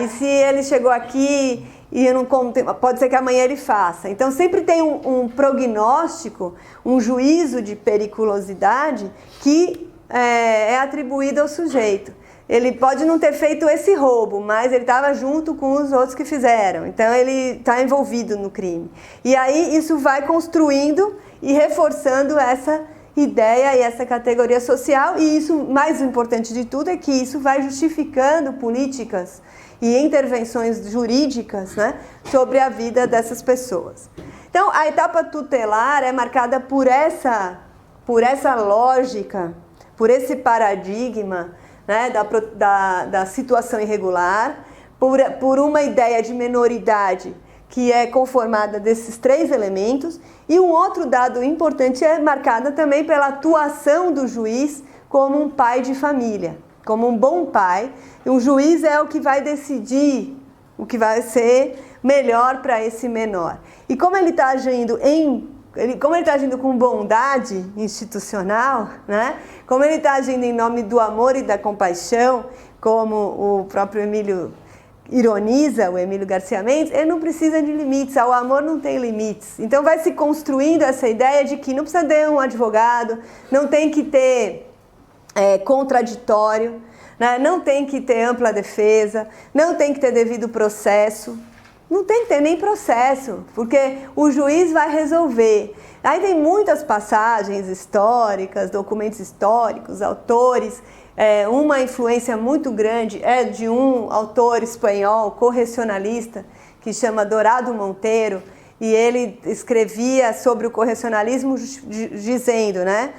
E se ele chegou aqui e eu não pode ser que amanhã ele faça. Então sempre tem um prognóstico, um juízo de periculosidade que é atribuído ao sujeito. Ele pode não ter feito esse roubo, mas ele estava junto com os outros que fizeram. Então ele está envolvido no crime. E aí isso vai construindo e reforçando essa ideia e essa categoria social. E isso, mais importante de tudo, é que isso vai justificando políticas e intervenções jurídicas, né, sobre a vida dessas pessoas. Então, a etapa tutelar é marcada por essa lógica, por esse paradigma, né, da situação irregular, por uma ideia de menoridade que é conformada desses 3 elementos, e um outro dado importante é marcada também pela atuação do juiz como um pai de família, como um bom pai. O juiz é o que vai decidir o que vai ser melhor para esse menor. E como ele está agindo com bondade institucional, né? Como ele está agindo em nome do amor e da compaixão, como o próprio Emílio ironiza, o Emílio Garcia Mendes, ele não precisa de limites, o amor não tem limites. Então vai se construindo essa ideia de que não precisa ter um advogado, não tem que ter contraditório, né? Não tem que ter ampla defesa, não tem que ter devido processo, não tem que ter nem processo, porque o juiz vai resolver. Aí tem muitas passagens históricas, documentos históricos, autores. Uma influência muito grande é de um autor espanhol, correcionalista, que chama Dorado Monteiro, e ele escrevia sobre o correcionalismo dizendo, né,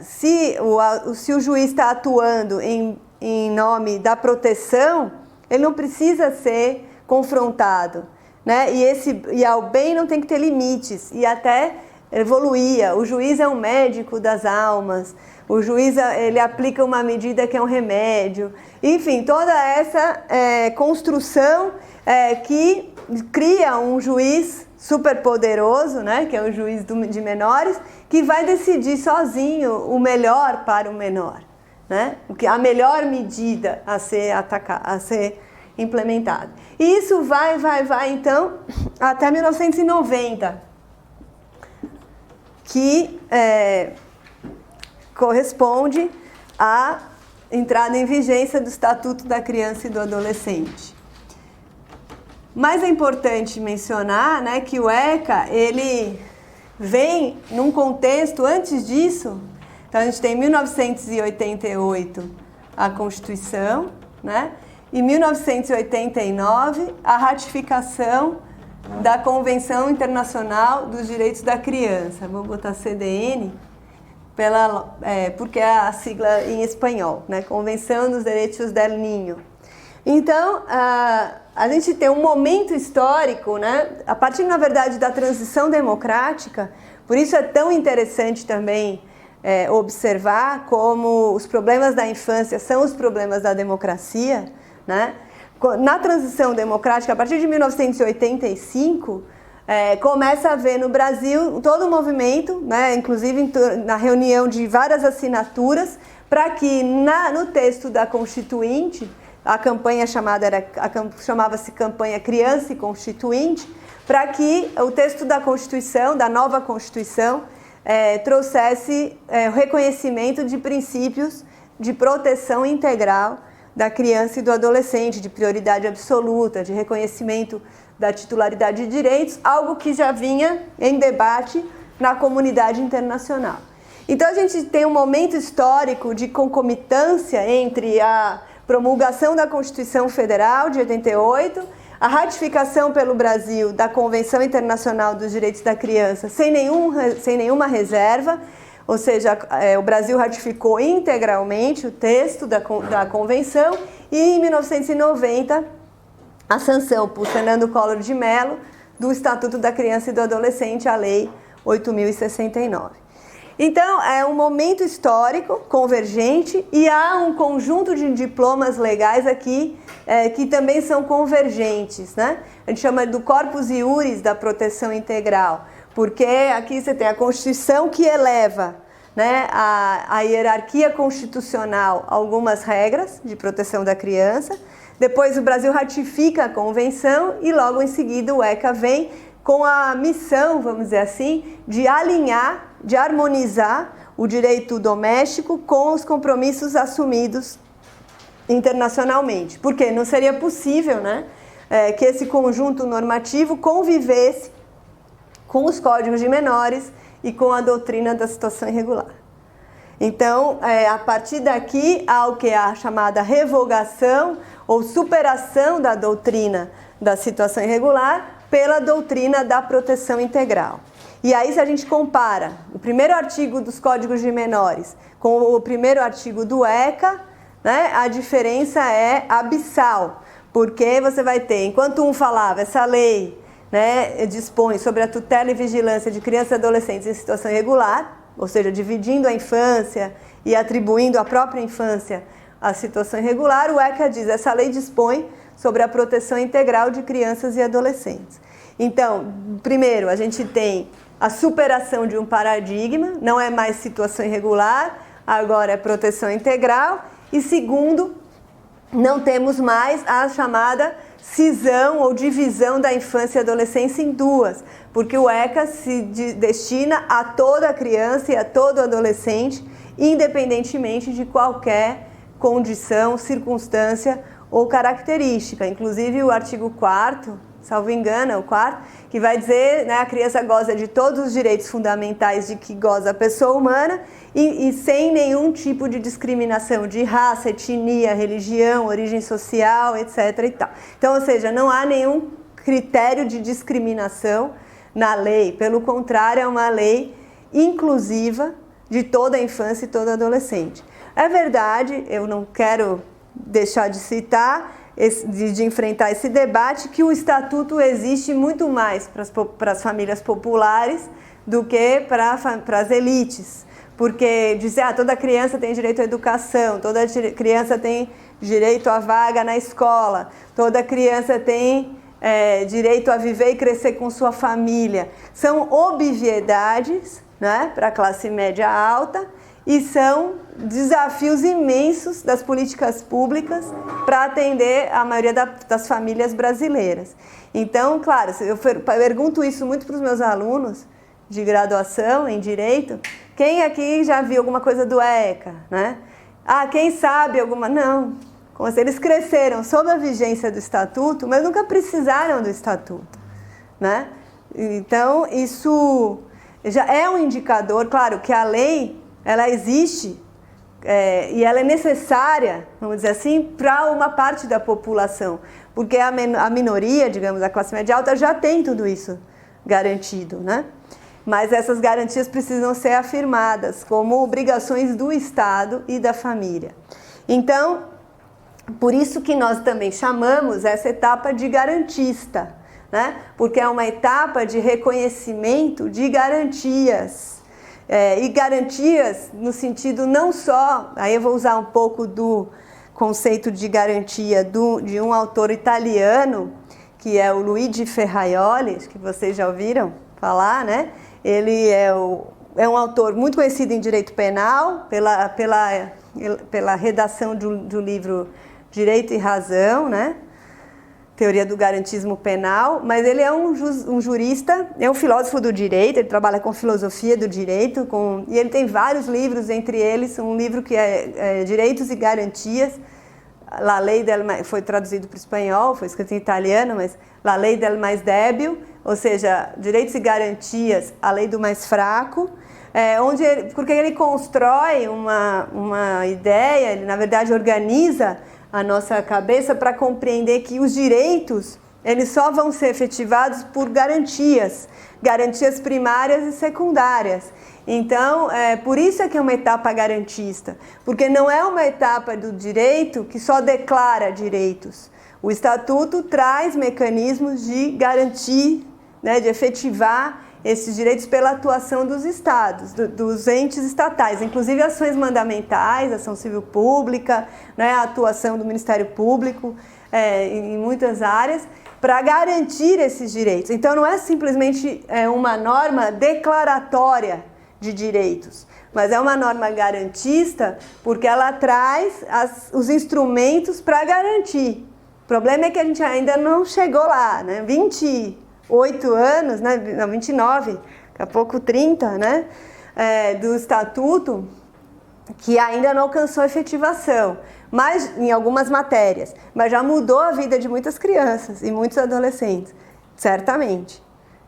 se o juiz está atuando em nome da proteção, ele não precisa ser confrontado, né? E ao bem não tem que ter limites, e até evoluía. O juiz é um médico das almas, o juiz ele aplica uma medida que é um remédio, enfim, toda essa construção que cria um juiz super poderoso, né, que é o juiz de menores, que vai decidir sozinho o melhor para o menor, né, a melhor medida a ser implementada. E isso vai então até 1990, que corresponde à entrada em vigência do Estatuto da Criança e do Adolescente. Mas é importante mencionar, né, que o ECA, ele vem num contexto antes disso. Então a gente tem em 1988 a Constituição, né? Em 1989 a ratificação da Convenção Internacional dos Direitos da Criança. Vou botar CDN, porque é a sigla em espanhol, né? Convenção dos Direitos del Niño. Então, a gente tem um momento histórico, né? A partir, na verdade, da transição democrática. Por isso é tão interessante também observar como os problemas da infância são os problemas da democracia, né? Na transição democrática, a partir de 1985, começa a haver no Brasil todo um movimento, né, inclusive na reunião de várias assinaturas, para que no texto da Constituinte, a campanha chamava-se Campanha Criança e Constituinte, para que o texto da Constituição, da nova Constituição, trouxesse o reconhecimento de princípios de proteção integral da criança e do adolescente, de prioridade absoluta, de reconhecimento da titularidade de direitos, algo que já vinha em debate na comunidade internacional. Então a gente tem um momento histórico de concomitância entre a promulgação da Constituição Federal de 88, a ratificação pelo Brasil da Convenção Internacional dos Direitos da Criança sem nenhuma reserva, ou seja, o Brasil ratificou integralmente o texto da Convenção, e em 1990 a sanção por Fernando Collor de Mello do Estatuto da Criança e do Adolescente, a Lei 8.069. Então, é um momento histórico convergente, e há um conjunto de diplomas legais aqui que também são convergentes, né? A gente chama do corpus iuris da proteção integral, porque aqui você tem a Constituição que eleva, né, a hierarquia constitucional algumas regras de proteção da criança. Depois o Brasil ratifica a Convenção e logo em seguida o ECA vem com a missão, vamos dizer assim, de alinhar, de harmonizar o direito doméstico com os compromissos assumidos internacionalmente. Porque não seria possível, né, que esse conjunto normativo convivesse com os códigos de menores e com a doutrina da situação irregular. Então, a partir daqui, há o que é a chamada revogação ou superação da doutrina da situação irregular pela doutrina da proteção integral. E aí, se a gente compara o primeiro artigo dos códigos de menores com o primeiro artigo do ECA, né, a diferença é abissal, porque você vai ter, enquanto um falava, essa lei, né, dispõe sobre a tutela e vigilância de crianças e adolescentes em situação irregular, ou seja, dividindo a infância e atribuindo à própria infância a situação irregular, o ECA diz, essa lei dispõe sobre a proteção integral de crianças e adolescentes. Então, primeiro, a gente tem a superação de um paradigma, não é mais situação irregular, agora é proteção integral, e segundo, não temos mais a chamada cisão ou divisão da infância e adolescência em duas, porque o ECA se destina a toda criança e a todo adolescente, independentemente de qualquer condição, circunstância ou característica. Inclusive o artigo 4º, salvo engano, é o 4º, que vai dizer, né, a criança goza de todos os direitos fundamentais de que goza a pessoa humana e sem nenhum tipo de discriminação de raça, etnia, religião, origem social, etc. e tal. Então, ou seja, não há nenhum critério de discriminação na lei, pelo contrário, é uma lei inclusiva de toda a infância e todo adolescente. É verdade, eu não quero deixar de citar, de enfrentar esse debate, que o Estatuto existe muito mais para as famílias populares do que para as elites. Porque dizer, toda criança tem direito à educação, toda criança tem direito à vaga na escola, toda criança tem direito a viver e crescer com sua família. São obviedades, né, para a classe média alta, e são desafios imensos das políticas públicas para atender a maioria das famílias brasileiras. Então, claro, eu pergunto isso muito para os meus alunos de graduação em Direito. Quem aqui já viu alguma coisa do ECA, né? Quem sabe alguma... Não. Eles cresceram sob a vigência do Estatuto, mas nunca precisaram do Estatuto, né? Então, isso já é um indicador, claro, que a lei, ela existe e ela é necessária, vamos dizer assim, para uma parte da população, porque a minoria, digamos, a classe média alta já tem tudo isso garantido, né? Mas essas garantias precisam ser afirmadas como obrigações do Estado e da família. Então, por isso que nós também chamamos essa etapa de garantista, né? Porque é uma etapa de reconhecimento de garantias. E garantias no sentido não só, aí eu vou usar um pouco do conceito de garantia de um autor italiano, que é o Luigi Ferraioli, que vocês já ouviram falar, né? Ele é um autor muito conhecido em direito penal, pela redação do livro Direito e Razão, né? Teoria do Garantismo Penal, mas ele é um jurista, é um filósofo do direito, ele trabalha com filosofia do direito, e ele tem vários livros, entre eles um livro que é Direitos e Garantias, La Ley foi traduzido para o espanhol, foi escrito em italiano, mas La Ley del Mais Débil, ou seja, Direitos e Garantias, a Lei do Mais Fraco, porque ele constrói uma ideia, ele na verdade organiza a nossa cabeça para compreender que os direitos, eles só vão ser efetivados por garantias primárias e secundárias. Então, por isso é que é uma etapa garantista, porque não é uma etapa do direito que só declara direitos. O Estatuto traz mecanismos de garantir, né, de efetivar esses direitos pela atuação dos estados, dos entes estatais, inclusive ações mandamentais, ação civil pública, né, a atuação do Ministério Público em muitas áreas, para garantir esses direitos. Então, não é simplesmente uma norma declaratória de direitos, mas é uma norma garantista porque ela traz os instrumentos para garantir. O problema é que a gente ainda não chegou lá, né? 28 anos, né? Não, 29, daqui a pouco 30, né? Do Estatuto, que ainda não alcançou efetivação, mas em algumas matérias, mas já mudou a vida de muitas crianças e muitos adolescentes, certamente.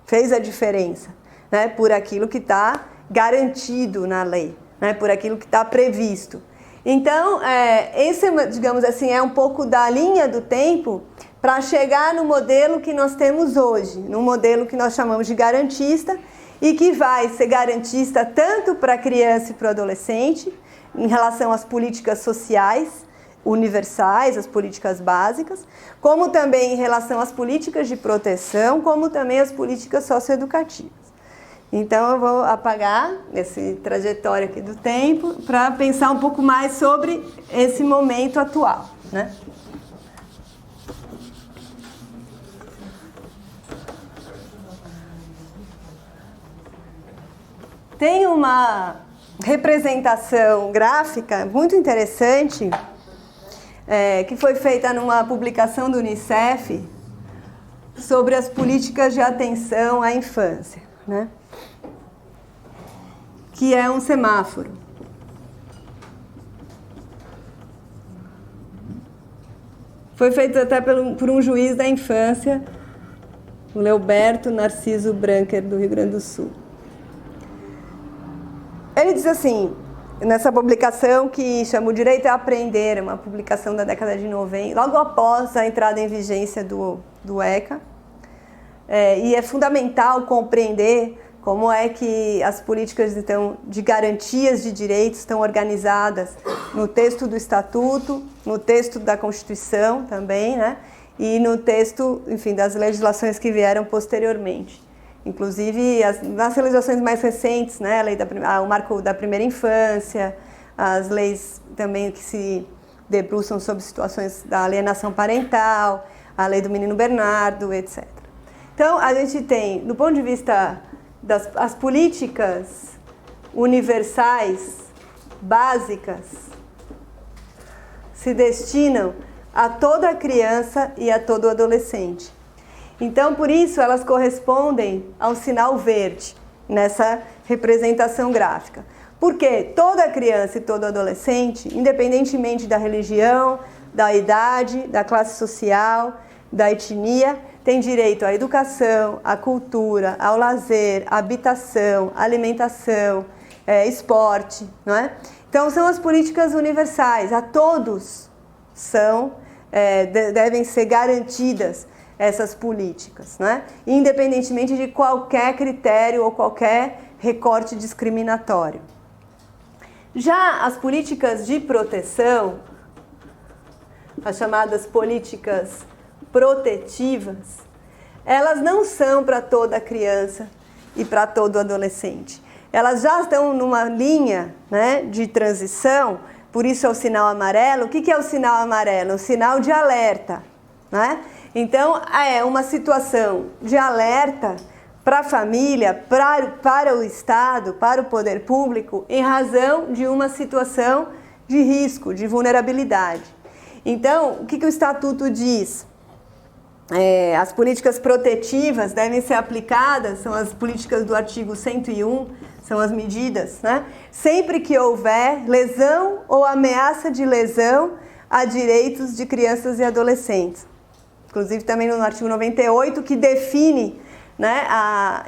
Fez a diferença, né? Por aquilo que está garantido na lei, né? Por aquilo que está previsto. Então, esse, digamos assim, é um pouco da linha do tempo para chegar no modelo que nós temos hoje, no modelo que nós chamamos de garantista, e que vai ser garantista tanto para a criança e para o adolescente, em relação às políticas sociais universais, as políticas básicas, como também em relação às políticas de proteção, como também às políticas socioeducativas. Então eu vou apagar essa trajetória aqui do tempo para pensar um pouco mais sobre esse momento atual, né? Tem uma representação gráfica muito interessante que foi feita numa publicação do Unicef sobre as políticas de atenção à infância, né? Que é um semáforo. Foi feito até por um juiz da infância, o Leoberto Narciso Branker, do Rio Grande do Sul. Ele diz assim, nessa publicação que chama O Direito a Aprender, uma publicação da década de 90, logo após a entrada em vigência do ECA, e é fundamental compreender como é que as políticas, então, de garantias de direitos estão organizadas no texto do Estatuto, no texto da Constituição também, né? E no texto, enfim, das legislações que vieram posteriormente. Inclusive, nas legislações mais recentes, né? O Marco da Primeira Infância, as leis também que se debruçam sobre situações da alienação parental, a Lei do Menino Bernardo, etc. Então, a gente tem, do ponto de vista das políticas universais, básicas, se destinam a toda criança e a todo adolescente. Então, por isso, elas correspondem ao sinal verde nessa representação gráfica. Porque toda criança e todo adolescente, independentemente da religião, da idade, da classe social, da etnia, tem direito à educação, à cultura, ao lazer, à habitação, alimentação, esporte, não é? Então, são as políticas universais, a todos devem ser garantidas essas políticas, né? Independentemente de qualquer critério ou qualquer recorte discriminatório. Já as políticas de proteção, as chamadas políticas protetivas, elas não são para toda criança e para todo adolescente. Elas já estão numa linha, né, de transição, por isso é o sinal amarelo. O que é o sinal amarelo? O sinal de alerta, né? Então, é uma situação de alerta para a família, para o Estado, para o poder público, em razão de uma situação de risco, de vulnerabilidade. Então, o que o Estatuto diz? As políticas protetivas devem ser aplicadas, são as políticas do artigo 101, são as medidas, né? Sempre que houver lesão ou ameaça de lesão a direitos de crianças e adolescentes. Inclusive também no artigo 98, que define, né, a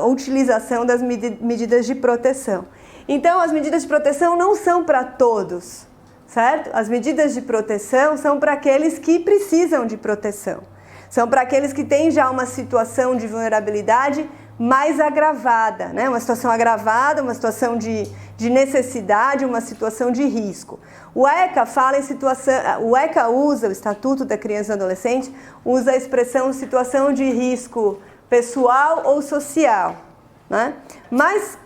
utilização das medidas de proteção. Então, as medidas de proteção não são para todos, certo? As medidas de proteção são para aqueles que precisam de proteção. São para aqueles que têm já uma situação de vulnerabilidade mais agravada, né? Uma situação agravada, uma situação de necessidade, uma situação de risco. O ECA fala em situação, o ECA usa, o Estatuto da Criança e do Adolescente, usa a expressão situação de risco pessoal ou social, né? Mais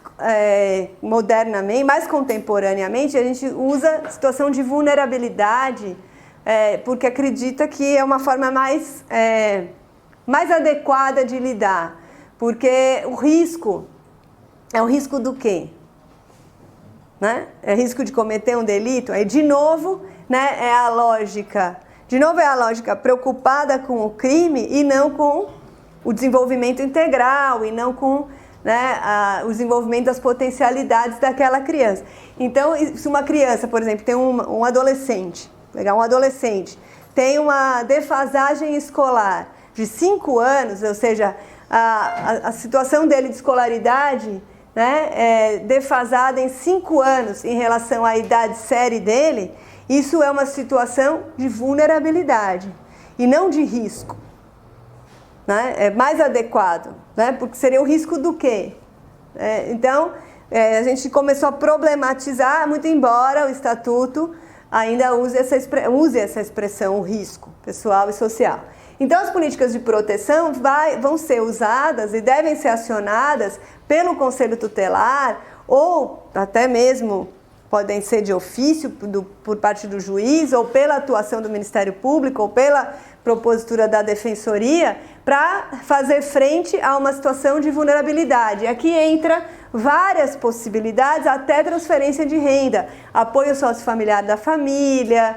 modernamente, mais contemporaneamente, a gente usa situação de vulnerabilidade, porque acredita que é uma forma mais adequada de lidar. Porque o risco é o risco do quê? Né? É risco de cometer um delito? Aí, de novo, né, é a lógica preocupada com o crime e não com o desenvolvimento integral e não com, né, o desenvolvimento das potencialidades daquela criança. Então, se uma criança, por exemplo, tem um adolescente, tem uma defasagem escolar de 5 anos, ou seja, a situação dele de escolaridade, né, é defasada em 5 anos em relação à idade série dele, isso é uma situação de vulnerabilidade e não de risco, né? É mais adequado, né? Porque seria o risco do quê? Então, a gente começou a problematizar, muito embora o Estatuto ainda use essa expressão, o risco pessoal e social. Então, as políticas de proteção vão ser usadas e devem ser acionadas pelo Conselho Tutelar ou até mesmo podem ser de ofício por parte do juiz ou pela atuação do Ministério Público ou pela propositura da Defensoria para fazer frente a uma situação de vulnerabilidade. Aqui entra várias possibilidades, até transferência de renda, apoio sociofamiliar da família,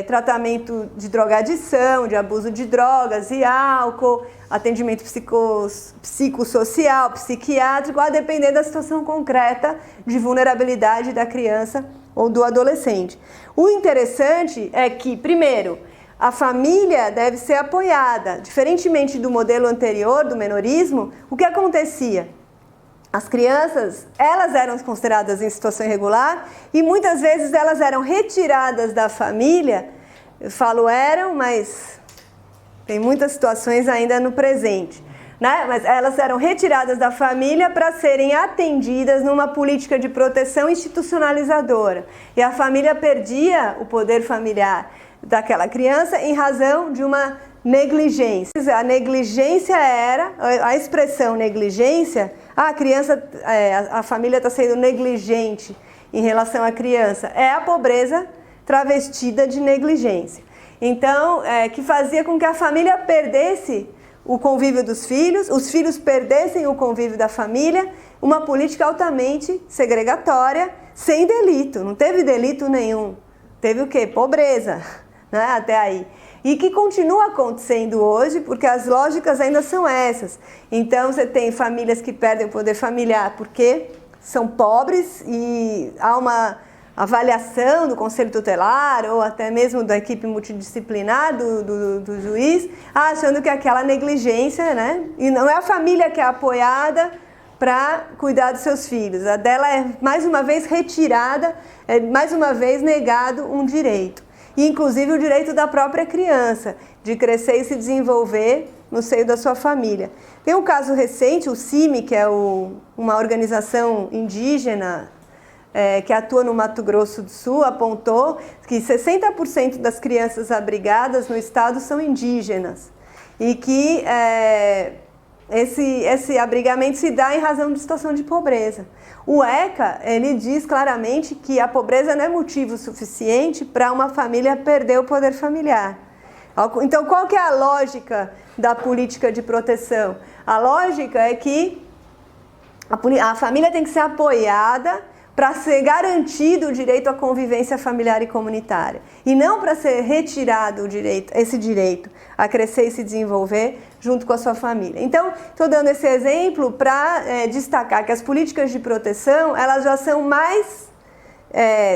tratamento de drogadição, de abuso de drogas e álcool, atendimento psicossocial, psiquiátrico, a depender da situação concreta de vulnerabilidade da criança ou do adolescente. O interessante é que, primeiro, a família deve ser apoiada. Diferentemente do modelo anterior, do menorismo, o que acontecia? As crianças, elas eram consideradas em situação irregular e muitas vezes elas eram retiradas da família. Eu falo eram, mas tem muitas situações ainda no presente. né? Mas elas eram retiradas da família para serem atendidas numa política de proteção institucionalizadora. E a família perdia o poder familiar daquela criança em razão de uma negligência. A negligência era, a expressão negligência, a família está sendo negligente em relação à criança, é a pobreza travestida de negligência. Então, que fazia com que a família perdesse o convívio dos filhos, os filhos perdessem o convívio da família, uma política altamente segregatória, sem delito, não teve delito nenhum. Teve o quê? Pobreza, né? Até aí. E que continua acontecendo hoje, porque as lógicas ainda são essas. Então, você tem famílias que perdem o poder familiar porque são pobres e há uma avaliação do conselho tutelar ou até mesmo da equipe multidisciplinar do juiz, achando que aquela negligência, né? E não é a família que é apoiada para cuidar dos seus filhos. A dela é mais uma vez retirada, é mais uma vez negado um direito. E inclusive o direito da própria criança, de crescer e se desenvolver no seio da sua família. Tem um caso recente, o CIMI, que é uma organização indígena que atua no Mato Grosso do Sul, apontou que 60% das crianças abrigadas no estado são indígenas e que esse abrigamento se dá em razão de situação de pobreza. O ECA, ele diz claramente que a pobreza não é motivo suficiente para uma família perder o poder familiar. Então, qual que é a lógica da política de proteção? A lógica é que a família tem que ser apoiada para ser garantido o direito à convivência familiar e comunitária, e não para ser retirado esse direito a crescer e se desenvolver junto com a sua família. Então, estou dando esse exemplo para destacar que as políticas de proteção, elas já são mais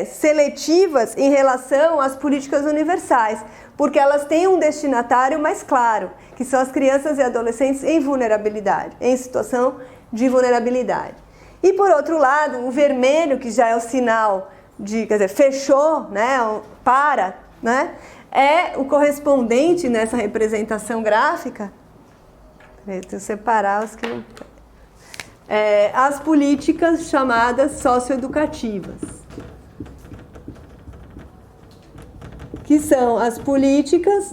seletivas em relação às políticas universais, porque elas têm um destinatário mais claro, que são as crianças e adolescentes em vulnerabilidade, em situação de vulnerabilidade. E por outro lado, o vermelho, que já é o sinal de, quer dizer, fechou, né, né, é o correspondente nessa representação gráfica. Deixa eu separar os que não... as políticas chamadas socioeducativas, que são as políticas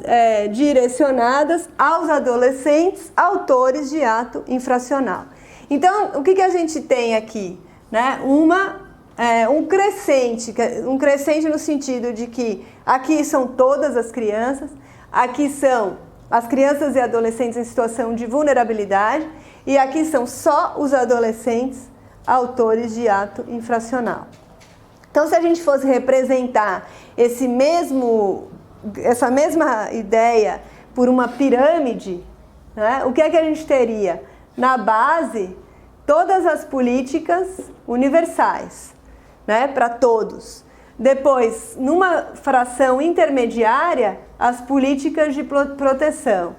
direcionadas aos adolescentes autores de ato infracional. Então, o que a gente tem aqui? Né? Um crescente no sentido de que aqui são todas as crianças, aqui são as crianças e adolescentes em situação de vulnerabilidade e aqui são só os adolescentes autores de ato infracional. Então, se a gente fosse representar essa mesma ideia por uma pirâmide, né? O que é que a gente teria? Na base, todas as políticas universais, né, para todos. Depois, numa fração intermediária, as políticas de proteção.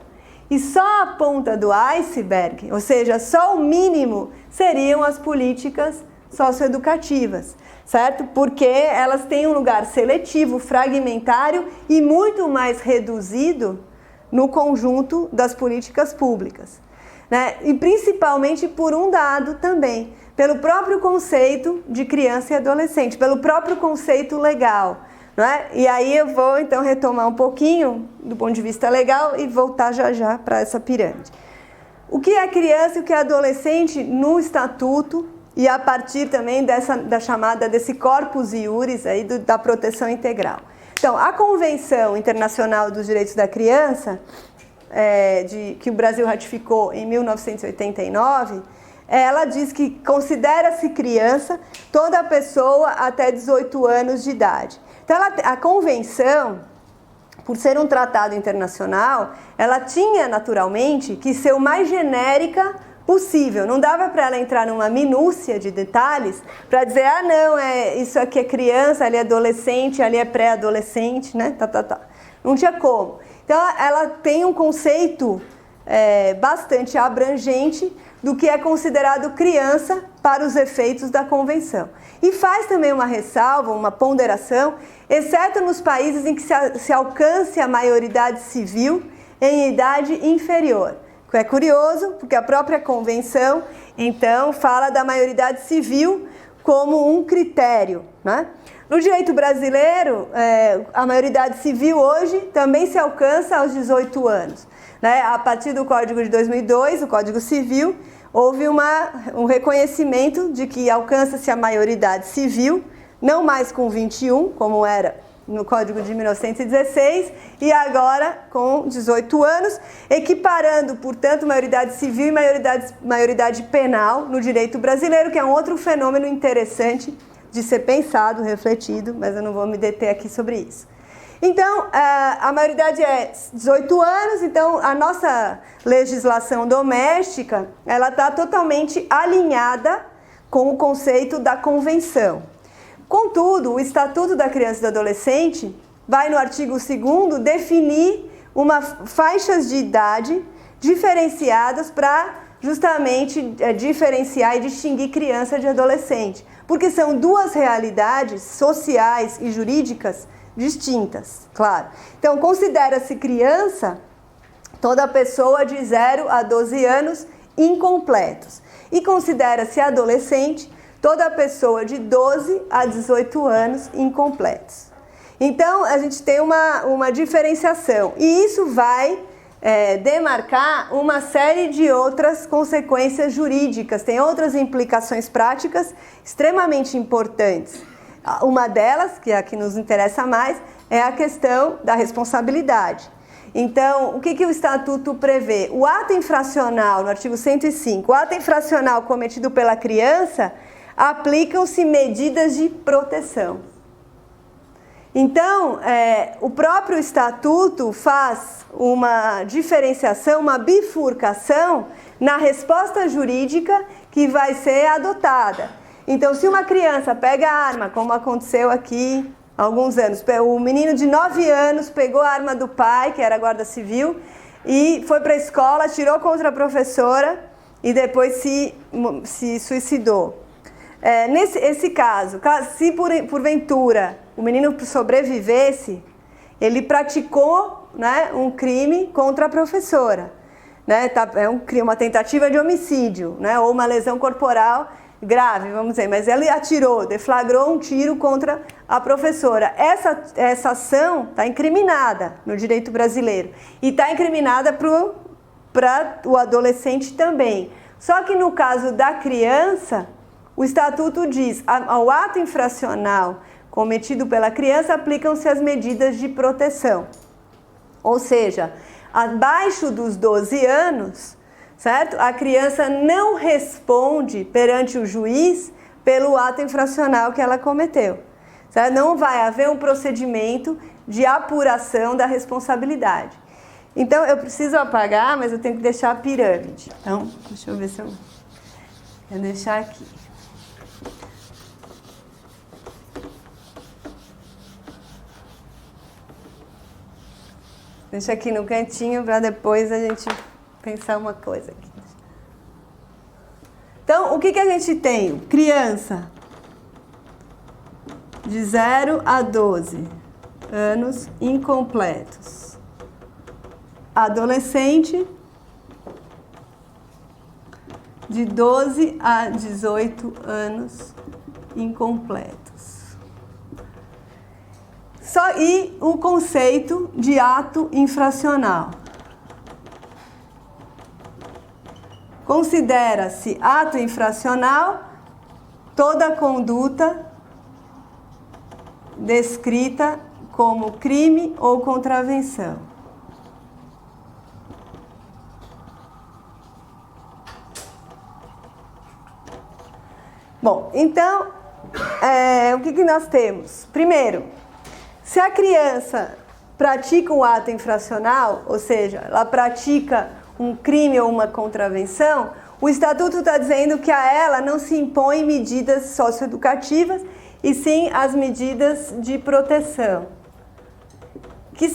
E só a ponta do iceberg, ou seja, só o mínimo, seriam as políticas socioeducativas, certo? Porque elas têm um lugar seletivo, fragmentário e muito mais reduzido no conjunto das políticas públicas. Né? E principalmente por um dado também, pelo próprio conceito de criança e adolescente, pelo próprio conceito legal. Né? E aí eu vou então retomar um pouquinho do ponto de vista legal e voltar já para essa pirâmide. O que é criança e o que é adolescente no estatuto e a partir também desse corpus iuris aí da proteção integral. Então, a Convenção Internacional dos Direitos da Criança, que o Brasil ratificou em 1989, ela diz que considera-se criança toda pessoa até 18 anos de idade. Então, a convenção, por ser um tratado internacional, ela tinha naturalmente que ser o mais genérica possível. Não dava para ela entrar numa minúcia de detalhes para dizer, não, isso aqui é criança, ali é adolescente, ali é pré-adolescente, né? Não tinha como. Então, ela tem um conceito bastante abrangente do que é considerado criança para os efeitos da Convenção. E faz também uma ressalva, uma ponderação, exceto nos países em que se alcance a maioridade civil em idade inferior. é curioso, porque a própria convenção, então, fala da maioridade civil como um critério, né? No direito brasileiro, a maioridade civil hoje também se alcança aos 18 anos. Né? A partir do Código de 2002, o Código Civil, houve um reconhecimento de que alcança-se a maioridade civil, não mais com 21, como era no Código de 1916, e agora com 18 anos, equiparando, portanto, maioridade civil e maioridade penal no direito brasileiro, que é um outro fenômeno interessante de ser pensado, refletido, mas eu não vou me deter aqui sobre isso. Então, a maioridade é 18 anos, então a nossa legislação doméstica, ela está totalmente alinhada com o conceito da convenção. Contudo, o Estatuto da Criança e do Adolescente vai, no artigo 2º, definir faixas de idade diferenciadas para justamente diferenciar e distinguir criança de adolescente, porque são duas realidades sociais e jurídicas distintas, claro. Então, considera-se criança toda pessoa de 0 a 12 anos incompletos e considera-se adolescente toda pessoa de 12 a 18 anos incompletos. Então, a gente tem uma diferenciação e isso vai demarcar uma série de outras consequências jurídicas, tem outras implicações práticas extremamente importantes. Uma delas, que é a que nos interessa mais, é a questão da responsabilidade. Então, o que o Estatuto prevê? O ato infracional, no artigo 105, o ato infracional cometido pela criança, aplicam-se medidas de proteção. Então, o próprio Estatuto faz uma diferenciação, uma bifurcação na resposta jurídica que vai ser adotada. Então, se uma criança pega a arma, como aconteceu aqui há alguns anos, o menino de 9 anos pegou a arma do pai, que era guarda civil, e foi para a escola, atirou contra a professora e depois se suicidou. Nesse caso, se porventura o menino sobrevivesse, ele praticou, né, um crime contra a professora. Né? É uma tentativa de homicídio, né, ou uma lesão corporal grave, vamos dizer, mas ele atirou, deflagrou um tiro contra a professora. Essa ação está incriminada no direito brasileiro e está incriminada para o adolescente também. Só que no caso da criança, o Estatuto diz, ao ato infracional cometido pela criança, aplicam-se as medidas de proteção. Ou seja, abaixo dos 12 anos, certo? A criança não responde perante o juiz pelo ato infracional que ela cometeu. Certo? Não vai haver um procedimento de apuração da responsabilidade. Então, eu preciso apagar, mas eu tenho que deixar a pirâmide. Então, deixa eu ver se eu vou deixar aqui. Deixa aqui no cantinho para depois a gente pensar uma coisa aqui. Então, o que a gente tem? Criança de 0 a 12 anos incompletos. Adolescente de 12 a 18 anos incompletos. E o conceito de ato infracional. Considera-se ato infracional toda conduta descrita como crime ou contravenção. Bom, então, o que nós temos? Primeiro, se a criança pratica um ato infracional, ou seja, ela pratica um crime ou uma contravenção, o Estatuto está dizendo que a ela não se impõem medidas socioeducativas e sim as medidas de proteção, que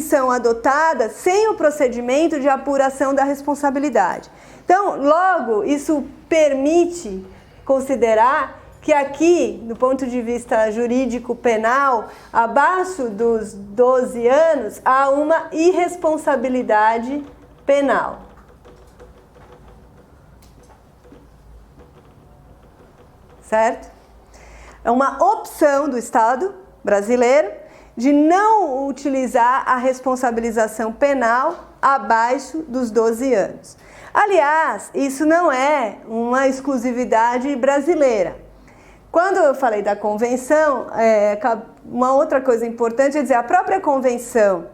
são adotadas sem o procedimento de apuração da responsabilidade. Então, logo, isso permite considerar que aqui, do ponto de vista jurídico penal, abaixo dos 12 anos, há uma irresponsabilidade penal. certo? É uma opção do Estado brasileiro de não utilizar a responsabilização penal abaixo dos 12 anos. Aliás, isso não é uma exclusividade brasileira. Quando eu falei da convenção, uma outra coisa importante é dizer, a própria Convenção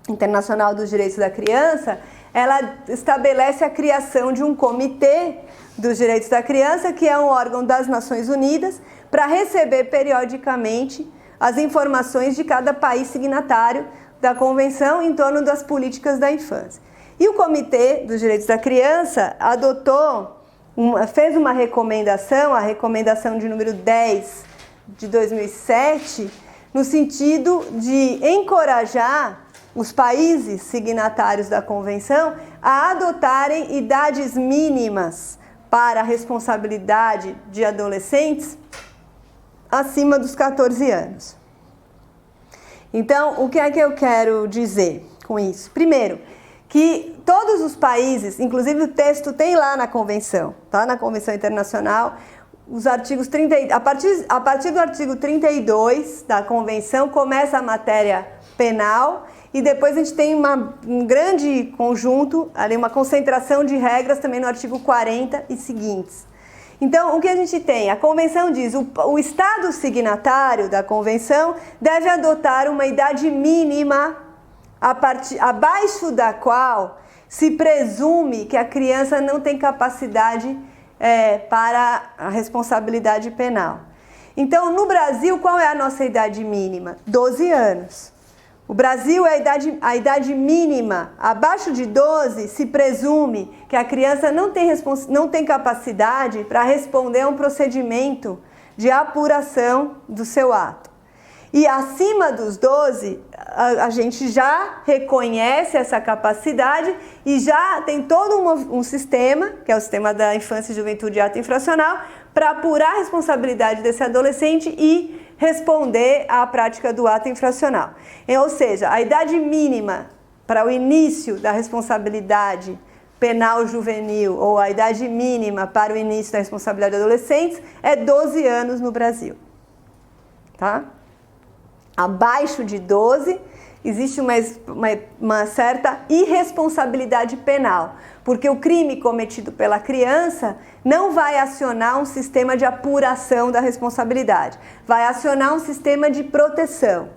Internacional dos Direitos da Criança, ela estabelece a criação de um comitê dos direitos da criança, que é um órgão das Nações Unidas, para receber periodicamente as informações de cada país signatário da Convenção em torno das políticas da infância. E o Comitê dos Direitos da Criança fez uma recomendação, a recomendação de número 10 de 2007, no sentido de encorajar os países signatários da Convenção a adotarem idades mínimas para a responsabilidade de adolescentes acima dos 14 anos. Então, o que é que eu quero dizer com isso? Primeiro, que todos os países, inclusive o texto tem lá na Convenção, tá? Na Convenção Internacional, os artigos 30, a partir do artigo 32 da Convenção começa a matéria penal e depois a gente tem um grande conjunto, ali uma concentração de regras também no artigo 40 e seguintes. Então, o que a gente tem? A Convenção diz que o Estado signatário da Convenção deve adotar uma idade mínima abaixo da qual se presume que a criança não tem capacidade para a responsabilidade penal. Então, no Brasil, qual é a nossa idade mínima? 12 anos. O Brasil é a idade mínima. Abaixo de 12, se presume que a criança não tem capacidade para responder a um procedimento de apuração do seu ato. E acima dos 12, a gente já reconhece essa capacidade e já tem todo um sistema, que é o sistema da infância e juventude e ato infracional, para apurar a responsabilidade desse adolescente e responder à prática do ato infracional. Ou seja, a idade mínima para o início da responsabilidade penal juvenil ou a idade mínima para o início da responsabilidade de adolescentes é 12 anos no Brasil. Tá? Abaixo de 12, existe uma certa irresponsabilidade penal, porque o crime cometido pela criança não vai acionar um sistema de apuração da responsabilidade, vai acionar um sistema de proteção.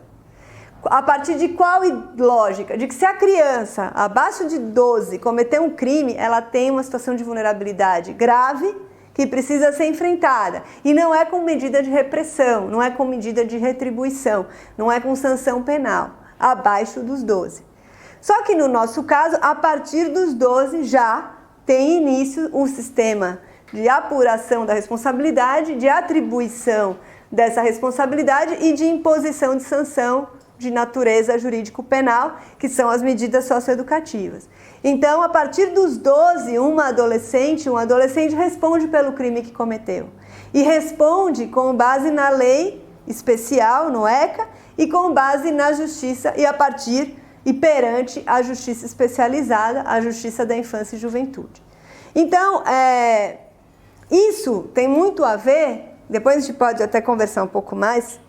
A partir de qual lógica? De que se a criança abaixo de 12 cometer um crime, ela tem uma situação de vulnerabilidade grave que precisa ser enfrentada. E não é com medida de repressão, não é com medida de retribuição, não é com sanção penal, abaixo dos 12. Só que no nosso caso, a partir dos 12 já tem início um sistema de apuração da responsabilidade, de atribuição dessa responsabilidade e de imposição de sanção de natureza jurídico-penal, que são as medidas socioeducativas. Então, a partir dos 12, um adolescente responde pelo crime que cometeu. E responde com base na lei especial, no ECA, e com base na justiça e perante a justiça especializada, a Justiça da Infância e Juventude. Então, isso tem muito a ver, depois a gente pode até conversar um pouco mais,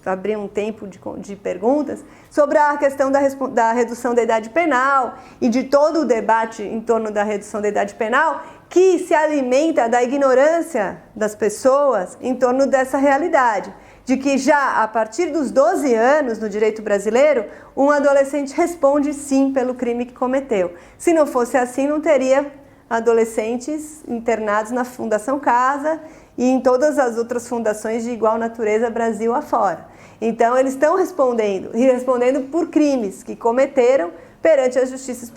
abrir um tempo de perguntas, sobre a questão da redução da idade penal e de todo o debate em torno da redução da idade penal, que se alimenta da ignorância das pessoas em torno dessa realidade, de que já a partir dos 12 anos no direito brasileiro, um adolescente responde sim pelo crime que cometeu. Se não fosse assim, não teria adolescentes internados na Fundação Casa e em todas as outras fundações de igual natureza Brasil afora. Então, eles estão respondendo por crimes que cometeram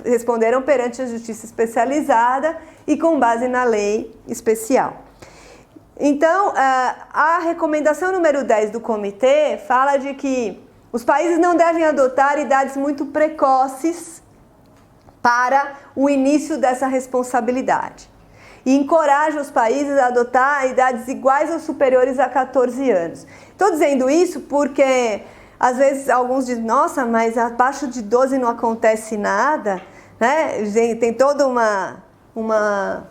responderam perante a justiça especializada e com base na lei especial. Então, a recomendação número 10 do comitê fala de que os países não devem adotar idades muito precoces para o início dessa responsabilidade. E encoraja os países a adotar idades iguais ou superiores a 14 anos. Estou dizendo isso porque, às vezes, alguns dizem, nossa, mas abaixo de 12 não acontece nada, né? Tem toda uma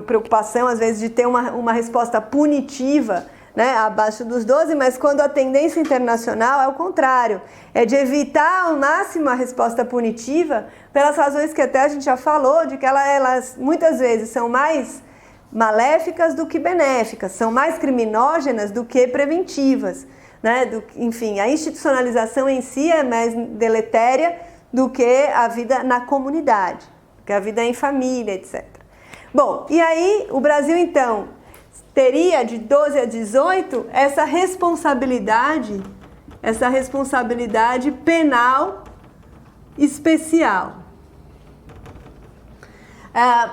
preocupação, às vezes, de ter uma resposta punitiva, né, abaixo dos 12, mas quando a tendência internacional é o contrário, é de evitar ao máximo a resposta punitiva, pelas razões que até a gente já falou, de que elas muitas vezes são mais maléficas do que benéficas, são mais criminógenas do que preventivas, né? Enfim, a institucionalização em si é mais deletéria do que a vida na comunidade, do que a vida em família, etc. Bom, e aí o Brasil então teria de 12 a 18 essa responsabilidade penal especial.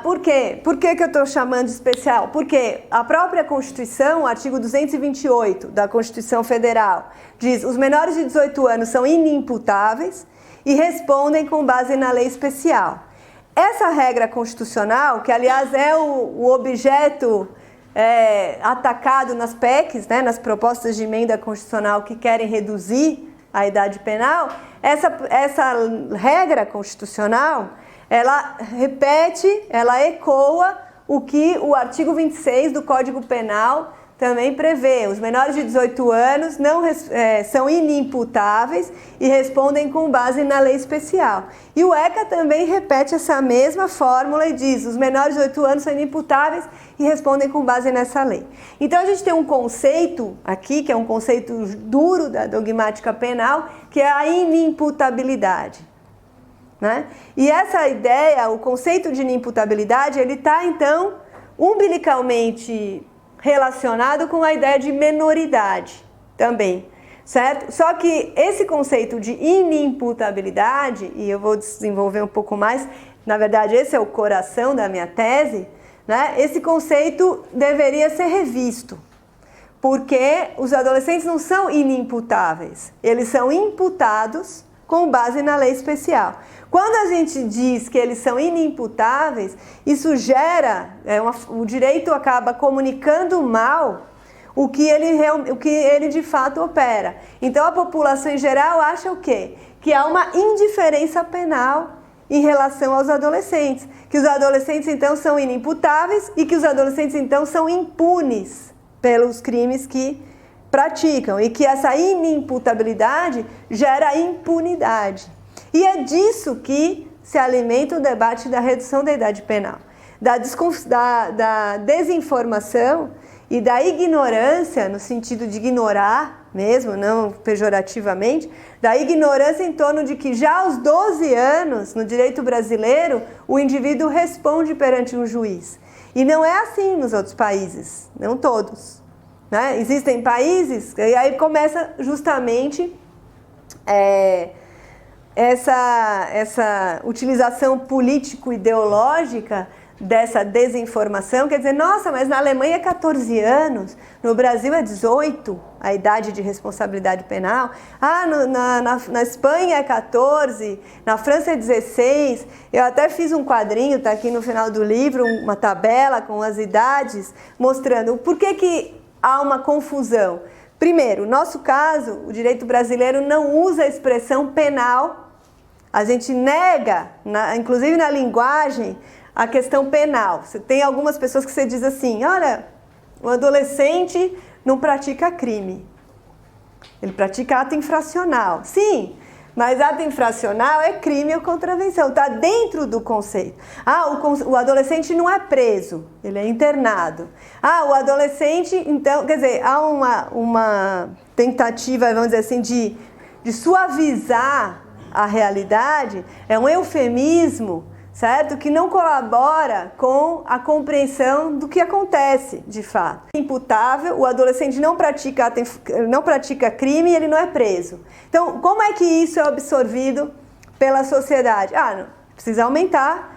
Por quê? Por que eu estou chamando de especial? Porque a própria Constituição, o artigo 228 da Constituição Federal, diz: os menores de 18 anos são inimputáveis e respondem com base na lei especial. Essa regra constitucional, que aliás é o objeto atacado nas PECs, né, nas propostas de emenda constitucional que querem reduzir a idade penal, essa regra constitucional, ela repete, ela ecoa o que o artigo 26 do Código Penal também prevê. Os menores de 18 anos são inimputáveis e respondem com base na lei especial. E o ECA também repete essa mesma fórmula e diz: os menores de 18 anos são inimputáveis e respondem com base nessa lei. Então a gente tem um conceito aqui, que é um conceito duro da dogmática penal, que é a inimputabilidade, né? E essa ideia, o conceito de inimputabilidade, ele está então umbilicalmente relacionado com a ideia de menoridade também, certo? Só que esse conceito de inimputabilidade, e eu vou desenvolver um pouco mais, na verdade esse é o coração da minha tese, né? Esse conceito deveria ser revisto, porque os adolescentes não são inimputáveis, eles são imputados com base na lei especial. Quando a gente diz que eles são inimputáveis, isso gera, o direito acaba comunicando mal o que ele de fato opera. Então a população em geral acha o quê? Que há uma indiferença penal em relação aos adolescentes, que os adolescentes então são inimputáveis e que os adolescentes então são impunes pelos crimes que praticam, e que essa inimputabilidade gera impunidade. E é disso que se alimenta o debate da redução da idade penal, da desinformação e da ignorância, no sentido de ignorar mesmo, não pejorativamente, da ignorância em torno de que já aos 12 anos, no direito brasileiro, o indivíduo responde perante um juiz. E não é assim nos outros países, não todos, né? Existem países, e aí começa justamente essa utilização político-ideológica dessa desinformação, quer dizer, nossa, mas na Alemanha é 14 anos, no Brasil é 18, a idade de responsabilidade penal, na Espanha é 14, na França é 16, eu até fiz um quadrinho, está aqui no final do livro, uma tabela com as idades, mostrando por que há uma confusão. Primeiro, no nosso caso, o direito brasileiro não usa a expressão penal, a gente nega, inclusive na linguagem, a questão penal. Você tem algumas pessoas que você diz assim: olha, o adolescente não pratica crime, ele pratica ato infracional. Sim, mas ato infracional é crime ou contravenção, está dentro do conceito. O adolescente não é preso, ele é internado. O adolescente, então, quer dizer, há uma tentativa, vamos dizer assim, de suavizar a realidade, é um eufemismo, certo? Que não colabora com a compreensão do que acontece de fato. Imputável, o adolescente não pratica crime e ele não é preso. Então, como é que isso é absorvido pela sociedade? Precisa aumentar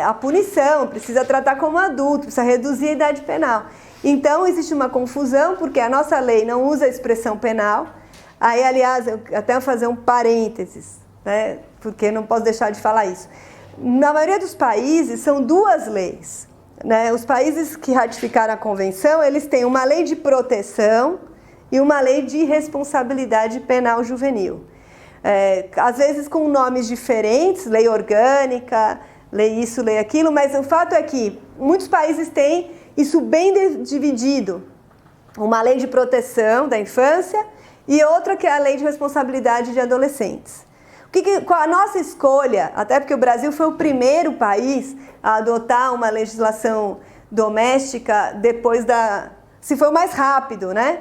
a punição, precisa tratar como adulto, precisa reduzir a idade penal. Então, existe uma confusão, porque a nossa lei não usa a expressão penal. Aí, aliás, eu até vou fazer um parênteses, né? Porque não posso deixar de falar isso. Na maioria dos países, são duas leis, né? Os países que ratificaram a convenção, eles têm uma lei de proteção e uma lei de responsabilidade penal juvenil. Às vezes com nomes diferentes, lei orgânica, lei isso, lei aquilo, mas o fato é que muitos países têm isso bem dividido. Uma lei de proteção da infância e outra que é a lei de responsabilidade de adolescentes. Qual a nossa escolha, até porque o Brasil foi o primeiro país a adotar uma legislação doméstica depois se foi o mais rápido, né?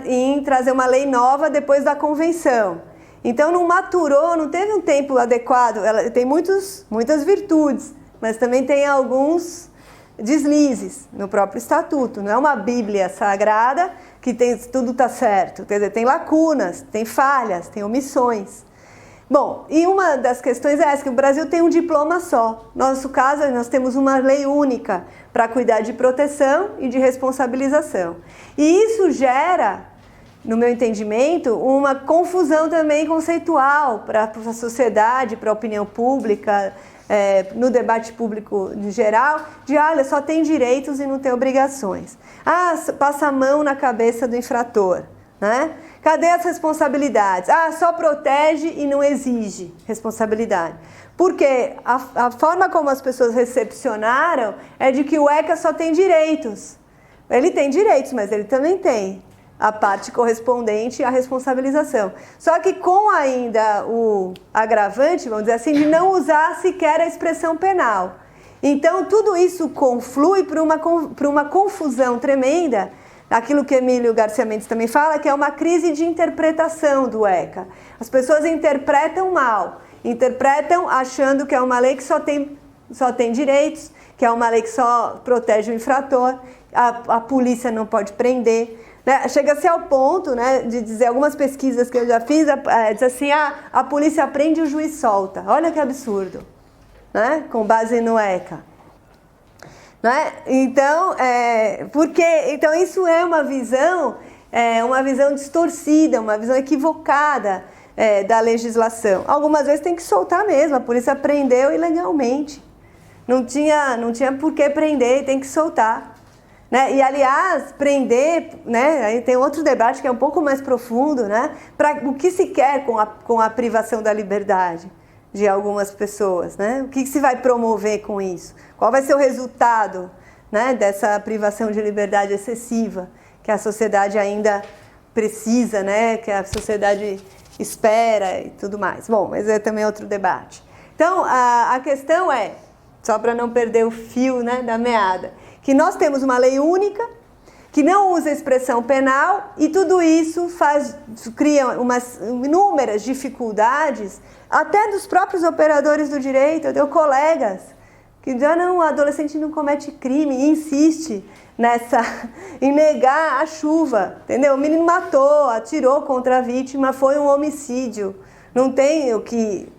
Em trazer uma lei nova depois da convenção. Então não maturou, não teve um tempo adequado. Ela tem muitas virtudes, mas também tem alguns deslizes no próprio estatuto. Não é uma Bíblia sagrada que tudo está certo. Quer dizer, tem lacunas, tem falhas, tem omissões. Bom, e uma das questões é essa, que o Brasil tem um diploma só. No nosso caso, nós temos uma lei única para cuidar de proteção e de responsabilização. E isso gera, no meu entendimento, uma confusão também conceitual para a sociedade, para a opinião pública, no debate público em geral, de olha, só tem direitos e não tem obrigações. Passa a mão na cabeça do infrator, né? Cadê as responsabilidades? Só protege e não exige responsabilidade. Porque a forma como as pessoas recepcionaram é de que o ECA só tem direitos. Ele tem direitos, mas ele também tem a parte correspondente à responsabilização. Só que com ainda o agravante, vamos dizer assim, de não usar sequer a expressão penal. Então, tudo isso conflui para uma confusão tremenda, aquilo que Emílio Garcia Mendes também fala, que é uma crise de interpretação do ECA. As pessoas interpretam mal, interpretam achando que é uma lei que só tem direitos, que é uma lei que só protege o infrator, a polícia não pode prender. Né? Chega-se ao ponto, né, de dizer, algumas pesquisas que eu já fiz, diz assim, a polícia prende e o juiz solta. Olha que absurdo, né? Com base no ECA. Né? Então, então isso é uma visão distorcida, uma visão equivocada da legislação. Algumas vezes tem que soltar mesmo, a polícia prendeu ilegalmente. Não tinha por que prender, tem que soltar. Né? E, aliás, prender, né? Aí tem outro debate que é um pouco mais profundo, né? O que se quer com a privação da liberdade de algumas pessoas, né? O que se vai promover com isso? Qual vai ser o resultado, né, dessa privação de liberdade excessiva que a sociedade ainda precisa, né, que a sociedade espera e tudo mais? Bom, mas é também outro debate. Então, a questão é, só para não perder o fio, né, da meada, que nós temos uma lei única que não usa a expressão penal e tudo isso cria inúmeras dificuldades até dos próprios operadores do direito. Eu tenho colegas que dizem, não, o adolescente não comete crime e insiste em negar a chuva, entendeu? O menino matou, atirou contra a vítima, foi um homicídio. Não tem o que,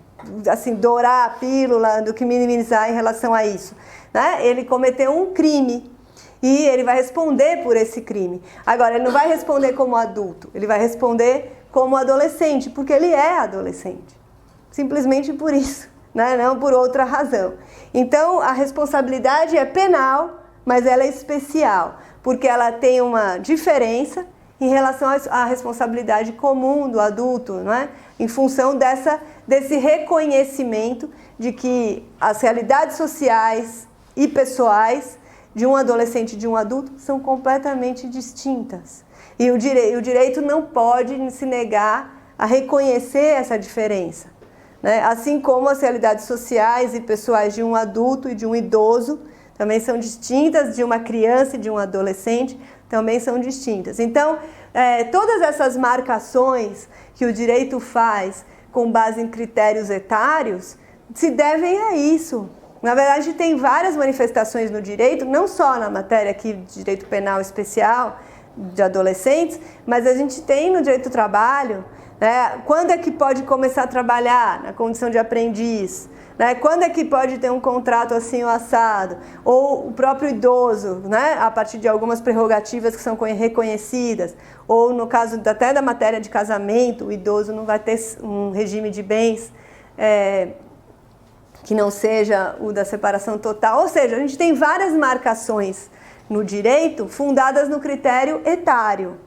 assim, dourar a pílula, do que minimizar em relação a isso. Né? Ele cometeu um crime e ele vai responder por esse crime. Agora, ele não vai responder como adulto, ele vai responder como adolescente, porque ele é adolescente. Simplesmente por isso, né? Não por outra razão. Então, a responsabilidade é penal, mas ela é especial, porque ela tem uma diferença em relação à responsabilidade comum do adulto, não é? Em função desse reconhecimento de que as realidades sociais e pessoais de um adolescente e de um adulto são completamente distintas. E o direito não pode se negar a reconhecer essa diferença. Né? Assim como as realidades sociais e pessoais de um adulto e de um idoso também são distintas, de uma criança e de um adolescente também são distintas. Então, todas essas marcações que o direito faz com base em critérios etários se devem a isso. Na verdade, tem várias manifestações no direito, não só na matéria aqui de direito penal especial de adolescentes, mas a gente tem no direito do trabalho. Quando é que pode começar a trabalhar na condição de aprendiz? Né? Quando é que pode ter um contrato assim ou assado? Ou o próprio idoso, né? A partir de algumas prerrogativas que são reconhecidas. Ou no caso até da matéria de casamento, o idoso não vai ter um regime de bens que não seja o da separação total. Ou seja, a gente tem várias marcações no direito fundadas no critério etário,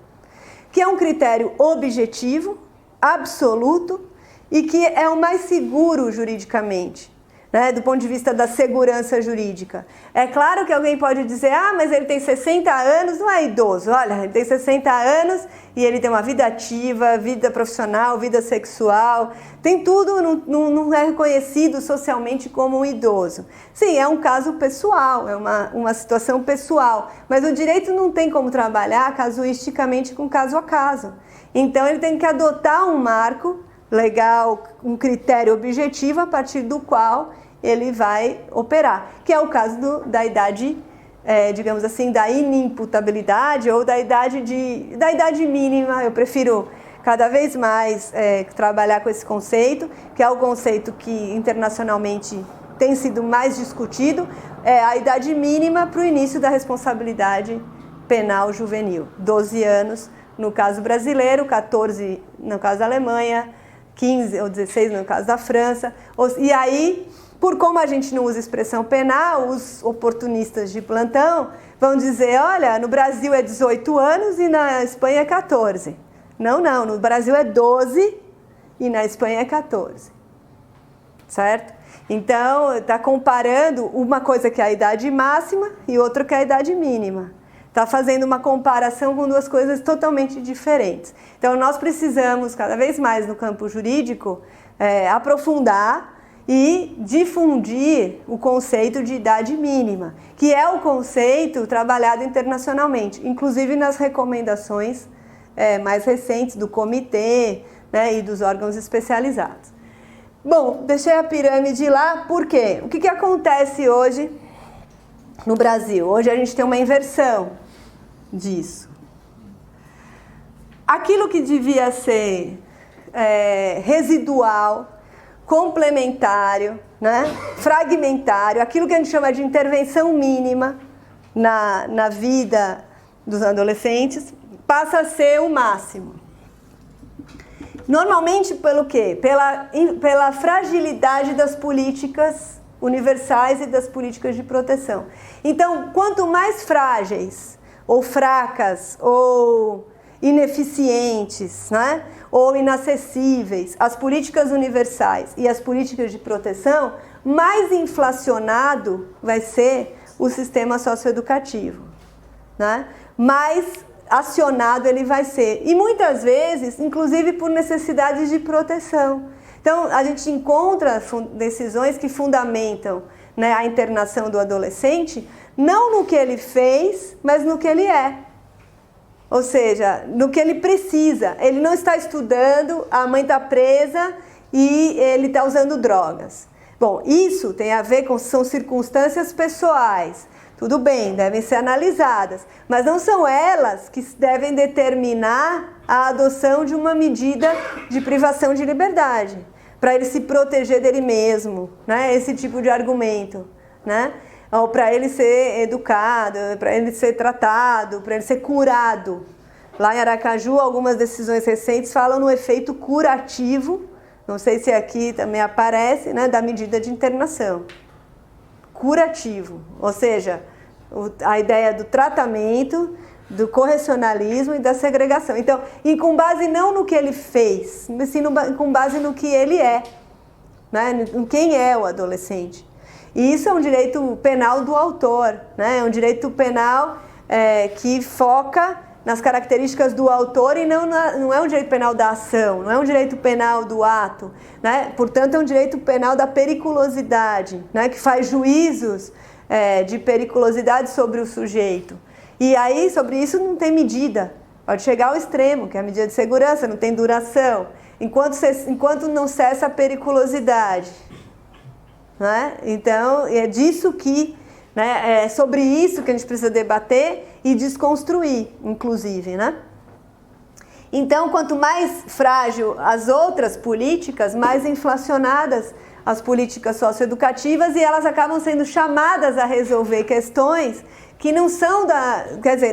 que é um critério objetivo, absoluto e que é o mais seguro juridicamente. né, do ponto de vista da segurança jurídica. É claro que alguém pode dizer, mas ele tem 60 anos, não é idoso. Olha, ele tem 60 anos e ele tem uma vida ativa, vida profissional, vida sexual, tem tudo, não é reconhecido socialmente como um idoso. Sim, é um caso pessoal, é uma situação pessoal, mas o direito não tem como trabalhar casuisticamente com caso a caso. Então ele tem que adotar um marco legal, um critério objetivo a partir do qual ele vai operar, que é o caso da idade, digamos assim, da inimputabilidade ou da idade mínima. Eu prefiro cada vez mais trabalhar com esse conceito, que é o conceito que internacionalmente tem sido mais discutido, é a idade mínima para o início da responsabilidade penal juvenil. 12 anos no caso brasileiro, 14 no caso da Alemanha, 15 ou 16 no caso da França, e aí, por como a gente não usa expressão penal, os oportunistas de plantão vão dizer, olha, no Brasil é 18 anos e na Espanha é 14. Não, no Brasil é 12 e na Espanha é 14. Certo? Então, está comparando uma coisa que é a idade máxima e outra que é a idade mínima. Está fazendo uma comparação com duas coisas totalmente diferentes. Então, nós precisamos, cada vez mais no campo jurídico, aprofundar e difundir o conceito de idade mínima, que é o conceito trabalhado internacionalmente, inclusive nas recomendações mais recentes do comitê, né, e dos órgãos especializados. Bom, deixei a pirâmide lá, por quê? O que acontece hoje no Brasil? Hoje a gente tem uma inversão disso. Aquilo que devia ser residual, complementário, né, fragmentário, aquilo que a gente chama de intervenção mínima na vida dos adolescentes, passa a ser o máximo. Normalmente pelo quê? Pela fragilidade das políticas universais e das políticas de proteção. Então, quanto mais frágeis, ou fracas, ou ineficientes, né, ou inacessíveis as políticas universais e as políticas de proteção, mais inflacionado vai ser o sistema socioeducativo, né? Mais acionado ele vai ser. E muitas vezes, inclusive por necessidades de proteção. Então, a gente encontra decisões que fundamentam, né, a internação do adolescente, não no que ele fez, mas no que ele é. Ou seja, no que ele precisa. Ele não está estudando, a mãe está presa e ele está usando drogas. Bom, isso tem a ver com, são circunstâncias pessoais. Tudo bem, devem ser analisadas, mas não são elas que devem determinar a adoção de uma medida de privação de liberdade, para ele se proteger dele mesmo, né? Esse tipo de argumento, né? Ou para ele ser educado, para ele ser tratado, para ele ser curado. Lá em Aracaju, algumas decisões recentes falam no efeito curativo, não sei se aqui também aparece, né, da medida de internação. Curativo, ou seja, a ideia do tratamento, do correcionalismo e da segregação. Então, e com base não no que ele fez, mas sim com base no que ele é, né, em quem é o adolescente. E isso é um direito penal do autor, né? É um direito penal que foca nas características do autor e não é um direito penal da ação, não é um direito penal do ato, né? Portanto, é um direito penal da periculosidade, né? Que faz juízos de periculosidade sobre o sujeito. E aí, sobre isso, não tem medida. Pode chegar ao extremo, que é a medida de segurança, não tem duração. Enquanto não cessa a periculosidade. Né? Então, é disso que, né, é sobre isso que a gente precisa debater e desconstruir, inclusive, né? Então, quanto mais frágil as outras políticas, mais inflacionadas as políticas socioeducativas, e elas acabam sendo chamadas a resolver questões que não são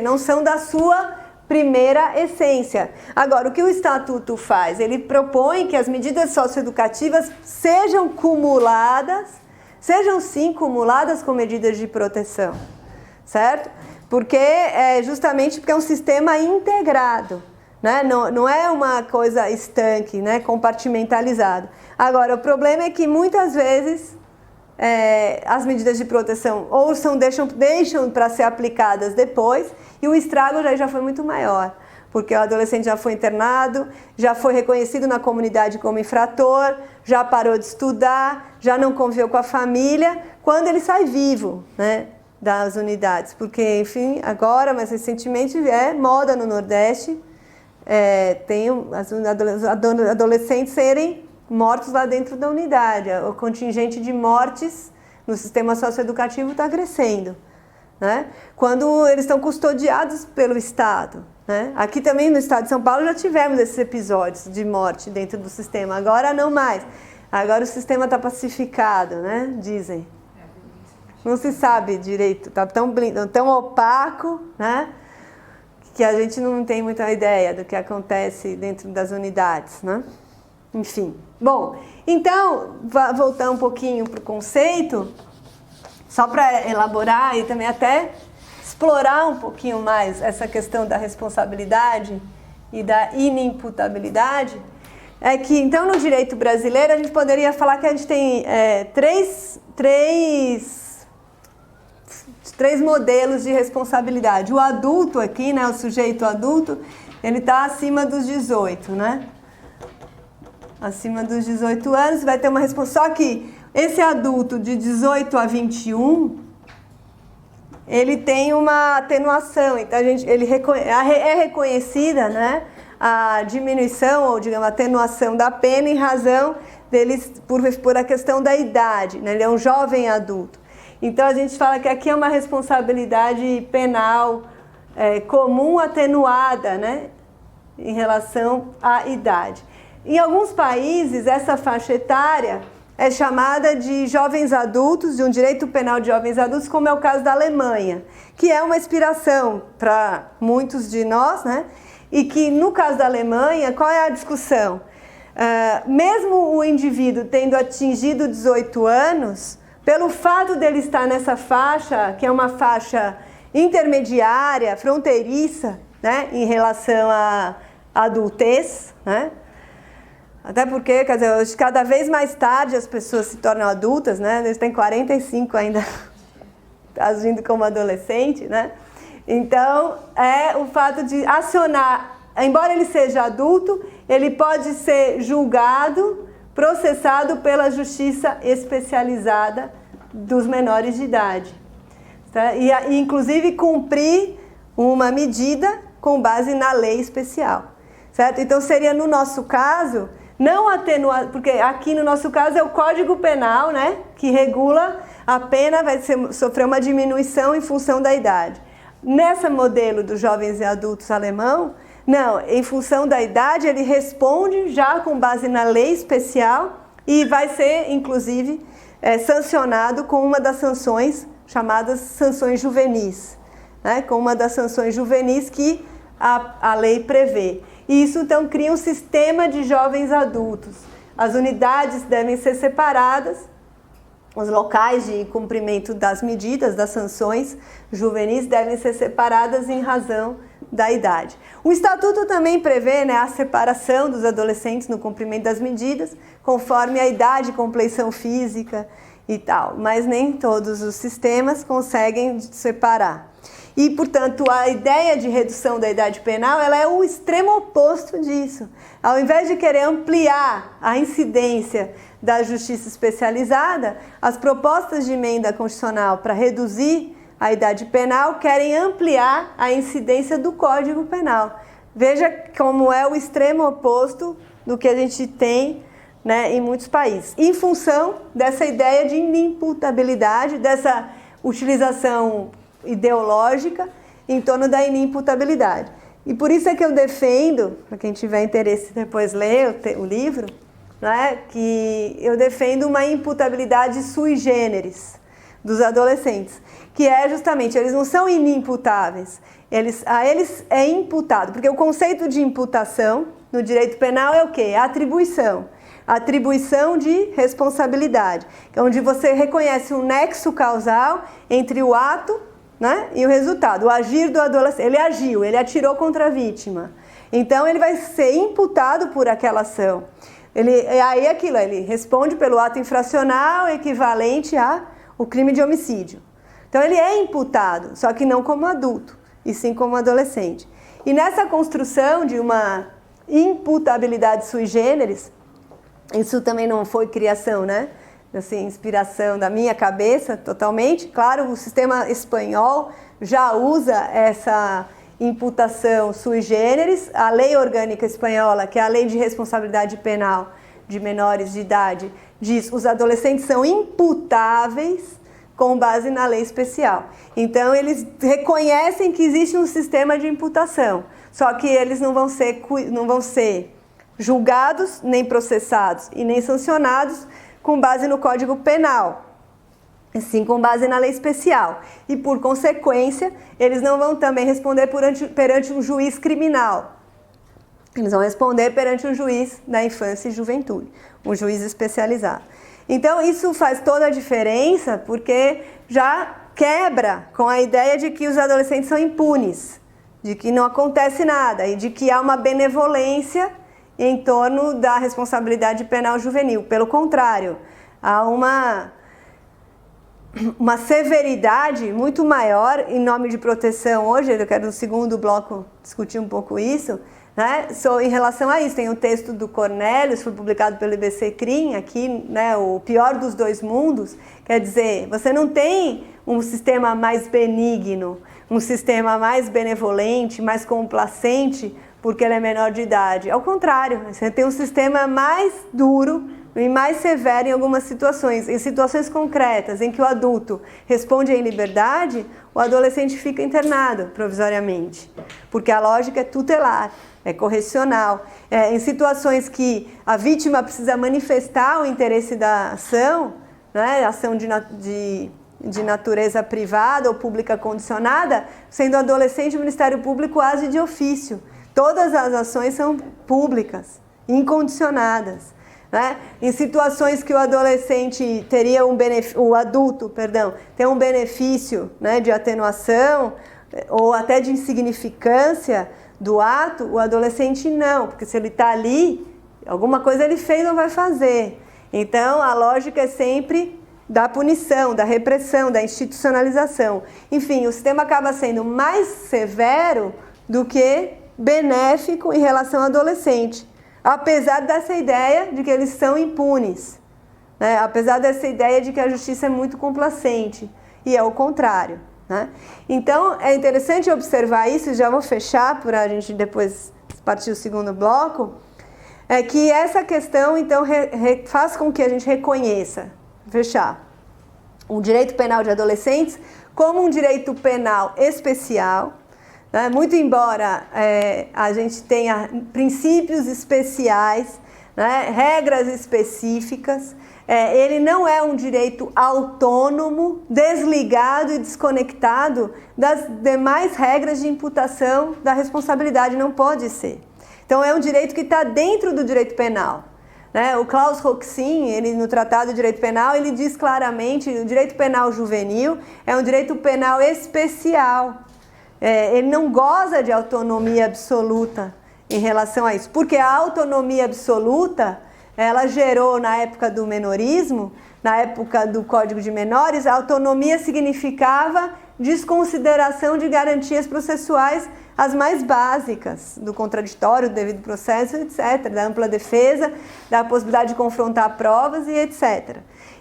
não são da sua primeira essência. Agora, o que o Estatuto faz? Ele propõe que as medidas socioeducativas sejam sim cumuladas com medidas de proteção, certo? Justamente porque é um sistema integrado, né? Não é uma coisa estanque, né? Compartimentalizado. Agora, o problema é que muitas vezes as medidas de proteção ou deixam para ser aplicadas depois, e o estrago já foi muito maior, porque o adolescente já foi internado, já foi reconhecido na comunidade como infrator, já parou de estudar, já não conviveu com a família, quando ele sai vivo, né, das unidades. Porque, enfim, agora, mais recentemente, é moda no Nordeste, tem os adolescentes serem mortos lá dentro da unidade. O contingente de mortes no sistema socioeducativo está crescendo, né? Quando eles estão custodiados pelo Estado, né? Aqui também no estado de São Paulo já tivemos esses episódios de morte dentro do sistema, agora não mais. Agora o sistema está pacificado, né? Dizem. Não se sabe direito, está tão opaco, né? Que a gente não tem muita ideia do que acontece dentro das unidades, né? Enfim. Bom, então, voltar um pouquinho para o conceito, só para elaborar e também até explorar um pouquinho mais essa questão da responsabilidade e da inimputabilidade, é que, então, no direito brasileiro, a gente poderia falar que a gente tem três modelos de responsabilidade. O adulto aqui, né, o sujeito adulto, ele está acima dos 18, né? Acima dos 18 anos, vai ter uma responsabilidade. Só que esse adulto de 18 a 21, ele tem uma atenuação. Então, é reconhecida, né, a diminuição, ou digamos, a atenuação da pena em razão deles, por a questão da idade, né? Ele é um jovem adulto. Então, a gente fala que aqui é uma responsabilidade penal comum atenuada, né, em relação à idade. Em alguns países, essa faixa etária é chamada de jovens adultos, de um direito penal de jovens adultos, como é o caso da Alemanha, que é uma inspiração para muitos de nós, né? E que, no caso da Alemanha, qual é a discussão? Mesmo o indivíduo tendo atingido 18 anos, pelo fato dele estar nessa faixa, que é uma faixa intermediária, fronteiriça, né, em relação à adultez, né? Até porque, quer dizer, hoje, cada vez mais tarde as pessoas se tornam adultas, né? Eles têm 45 ainda agindo como adolescente, né? Então, é o fato de acionar, embora ele seja adulto, ele pode ser julgado, processado pela justiça especializada dos menores de idade, tá? E inclusive cumprir uma medida com base na lei especial, certo? Então seria, no nosso caso, não atenuar, porque aqui no nosso caso é o Código Penal, né, que regula a pena, sofrer uma diminuição em função da idade. Nesse modelo dos jovens e adultos alemão, não, em função da idade ele responde já com base na lei especial e vai ser, inclusive, sancionado com uma das sanções chamadas sanções juvenis, né, com uma das sanções juvenis que a lei prevê. E isso, então, cria um sistema de jovens adultos. As unidades devem ser separadas, os locais de cumprimento das medidas, das sanções juvenis, devem ser separadas em razão da idade. O Estatuto também prevê, né, a separação dos adolescentes no cumprimento das medidas, conforme a idade, compleição física e tal, mas nem todos os sistemas conseguem separar. E, portanto, a ideia de redução da idade penal, ela é o extremo oposto disso. Ao invés de querer ampliar a incidência da justiça especializada, as propostas de emenda constitucional para reduzir a idade penal querem ampliar a incidência do Código Penal. Veja como é o extremo oposto do que a gente tem, né, em muitos países. Em função dessa ideia de inimputabilidade, dessa utilização ideológica em torno da inimputabilidade. E por isso é que eu defendo, para quem tiver interesse depois ler o livro, né, que eu defendo uma imputabilidade sui generis dos adolescentes, que é justamente, eles não são inimputáveis, a eles é imputado, porque o conceito de imputação no direito penal é o quê? É a atribuição. A atribuição de responsabilidade, que é onde você reconhece um nexo causal entre o ato, né, e o resultado. O agir do adolescente, ele agiu, ele atirou contra a vítima. Então ele vai ser imputado por aquela ação. Aí aquilo, ele responde pelo ato infracional equivalente ao crime de homicídio. Então ele é imputado, só que não como adulto, e sim como adolescente. E nessa construção de uma imputabilidade sui generis, isso também não foi criação, né? Assim, inspiração da minha cabeça, totalmente. Claro, o sistema espanhol já usa essa imputação sui generis. A lei orgânica espanhola, que é a lei de responsabilidade penal de menores de idade, diz os adolescentes são imputáveis com base na lei especial. Então, eles reconhecem que existe um sistema de imputação, só que eles não vão ser julgados, nem processados e nem sancionados com base no Código Penal, sim com base na lei especial. E, por consequência, eles não vão também responder perante um juiz criminal. Eles vão responder perante um juiz da infância e juventude, um juiz especializado. Então, isso faz toda a diferença, porque já quebra com a ideia de que os adolescentes são impunes, de que não acontece nada e de que há uma benevolência em torno da responsabilidade penal juvenil. Pelo contrário, há uma severidade muito maior em nome de proteção. Hoje, eu quero no segundo bloco discutir um pouco isso, né? Em relação a isso, tem o texto do Cornelius, foi publicado pelo IBC-CRIM, aqui, né, o pior dos dois mundos, quer dizer, você não tem um sistema mais benigno, um sistema mais benevolente, mais complacente, porque ele é menor de idade. Ao contrário, você tem um sistema mais duro e mais severo em algumas situações. Em situações concretas, em que o adulto responde em liberdade, o adolescente fica internado provisoriamente, porque a lógica é tutelar, é correcional. Em situações que a vítima precisa manifestar o interesse da ação, né, ação de natureza privada ou pública condicionada, sendo adolescente, o Ministério Público age de ofício. Todas as ações são públicas, incondicionadas, né? Em situações que o adolescente teria o adulto, tem um benefício, né, de atenuação ou até de insignificância do ato, o adolescente não, porque se ele está ali, alguma coisa ele fez ou vai fazer. Então, a lógica é sempre da punição, da repressão, da institucionalização. Enfim, o sistema acaba sendo mais severo do que benéfico em relação ao adolescente, apesar dessa ideia de que eles são impunes, né? Apesar dessa ideia de que a justiça é muito complacente, e é o contrário, né? Então, é interessante observar isso, já vou fechar para a gente depois partir o segundo bloco, é que essa questão, então, faz com que a gente reconheça, fechar, o direito penal de adolescentes como um direito penal especial, né? Muito embora a gente tenha princípios especiais, né, regras específicas, ele não é um direito autônomo, desligado e desconectado das demais regras de imputação da responsabilidade, não pode ser. Então é um direito que está dentro do direito penal, né? O Klaus Roxin, ele, no Tratado de Direito Penal, ele diz claramente que o direito penal juvenil é um direito penal especial. Ele não goza de autonomia absoluta em relação a isso, porque a autonomia absoluta, ela gerou na época do menorismo, na época do Código de Menores, a autonomia significava desconsideração de garantias processuais as mais básicas, do contraditório, do devido processo, etc., da ampla defesa, da possibilidade de confrontar provas e etc.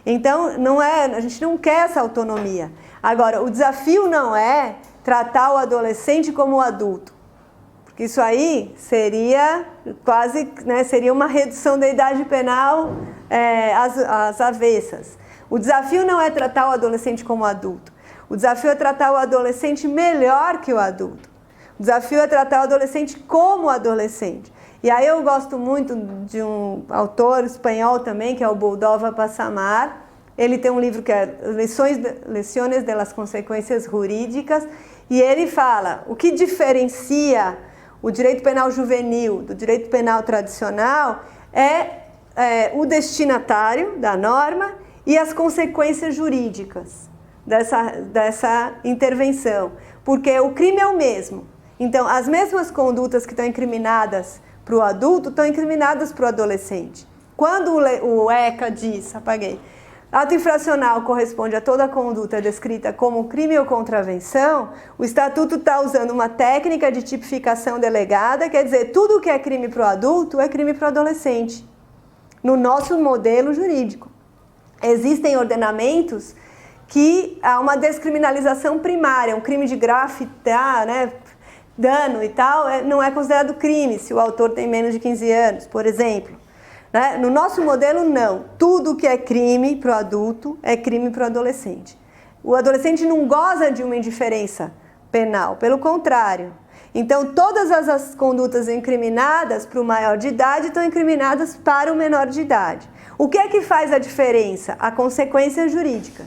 Então, a gente não quer essa autonomia. Agora, o desafio não é tratar o adolescente como o adulto, porque isso aí seria quase, né, seria uma redução da idade penal às avessas. O desafio não é tratar o adolescente como adulto, o desafio é tratar o adolescente melhor que o adulto, o desafio é tratar o adolescente como adolescente. E aí eu gosto muito de um autor espanhol também, que é o Boldova Passamar. Ele tem um livro que é Lições de las Consequências Jurídicas, e ele fala o que diferencia o direito penal juvenil do direito penal tradicional é o destinatário da norma e as consequências jurídicas dessa intervenção, porque o crime é o mesmo. Então, as mesmas condutas que estão incriminadas para o adulto estão incriminadas para o adolescente. quando o ECA diz, ato infracional corresponde a toda conduta descrita como crime ou contravenção, o Estatuto está usando uma técnica de tipificação delegada, quer dizer, tudo que é crime para o adulto é crime para o adolescente, no nosso modelo jurídico. Existem ordenamentos que há uma descriminalização primária, um crime de grafitar, né, dano e tal, não é considerado crime se o autor tem menos de 15 anos, por exemplo. Né? No nosso modelo, não. Tudo que é crime para o adulto é crime para o adolescente. O adolescente não goza de uma indiferença penal, pelo contrário. Então, todas as condutas incriminadas para o maior de idade estão incriminadas para o menor de idade. O que é que faz a diferença? A consequência jurídica.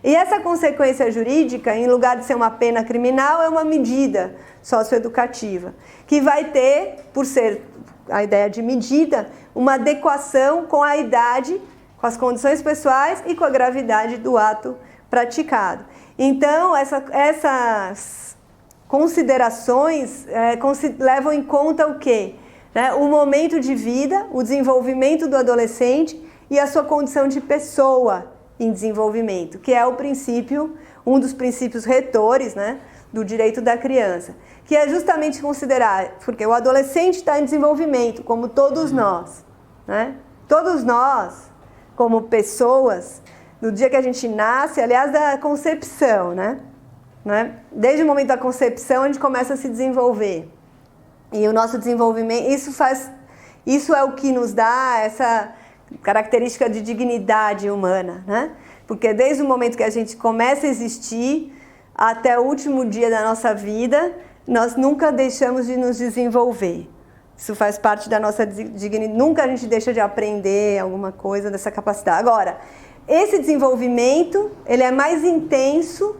E essa consequência jurídica, em lugar de ser uma pena criminal, é uma medida socioeducativa, que vai ter, por ser a ideia de medida, uma adequação com a idade, com as condições pessoais e com a gravidade do ato praticado. Então, essas considerações levam em conta o quê? O momento de vida, o desenvolvimento do adolescente e a sua condição de pessoa em desenvolvimento, que é o princípio, um dos princípios retores, né, do direito da criança, que é justamente considerar, porque o adolescente está em desenvolvimento, como todos nós, né? Todos nós, como pessoas, no dia que a gente nasce, aliás, da concepção, né? Desde o momento da concepção, a gente começa a se desenvolver. E o nosso desenvolvimento, isso é o que nos dá essa característica de dignidade humana, né? Porque desde o momento que a gente começa a existir até o último dia da nossa vida, nós nunca deixamos de nos desenvolver. Isso faz parte da nossa dignidade, nunca a gente deixa de aprender alguma coisa dessa capacidade. Agora, esse desenvolvimento, ele é mais intenso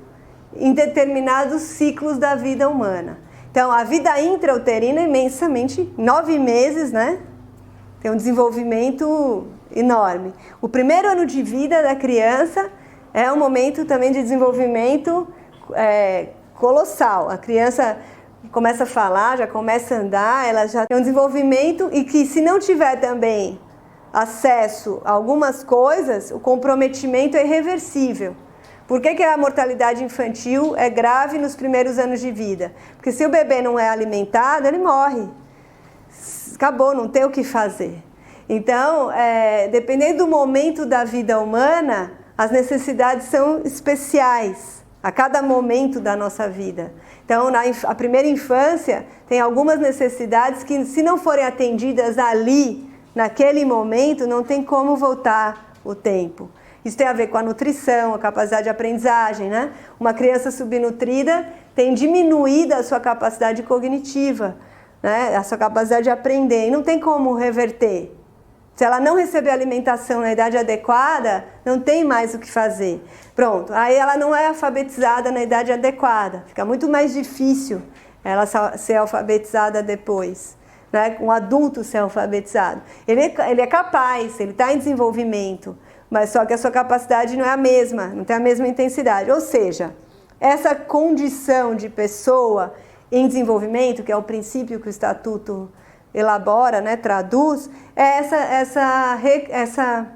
em determinados ciclos da vida humana. Então, a vida intrauterina é imensamente, 9 meses, né? Tem um desenvolvimento enorme. O primeiro ano de vida da criança é um momento também de desenvolvimento colossal. A criança começa a falar, já começa a andar, ela já tem um desenvolvimento e que se não tiver também acesso a algumas coisas, o comprometimento é irreversível. Por que a mortalidade infantil é grave nos primeiros anos de vida? Porque se o bebê não é alimentado, ele morre. Acabou, não tem o que fazer. Então, dependendo do momento da vida humana, as necessidades são especiais a cada momento da nossa vida. Então, a primeira infância tem algumas necessidades que, se não forem atendidas ali, naquele momento, não tem como voltar o tempo. Isso tem a ver com a nutrição, a capacidade de aprendizagem, né? Uma criança subnutrida tem diminuído a sua capacidade cognitiva, né? A sua capacidade de aprender, e não tem como reverter. Se ela não receber alimentação na idade adequada, não tem mais o que fazer. Pronto, aí ela não é alfabetizada na idade adequada. Fica muito mais difícil ela ser alfabetizada depois, né? Um adulto ser alfabetizado. Ele é capaz, ele está em desenvolvimento, mas só que a sua capacidade não é a mesma, não tem a mesma intensidade. Ou seja, essa condição de pessoa em desenvolvimento, que é o princípio que o Estatuto elabora, né, traduz, é essa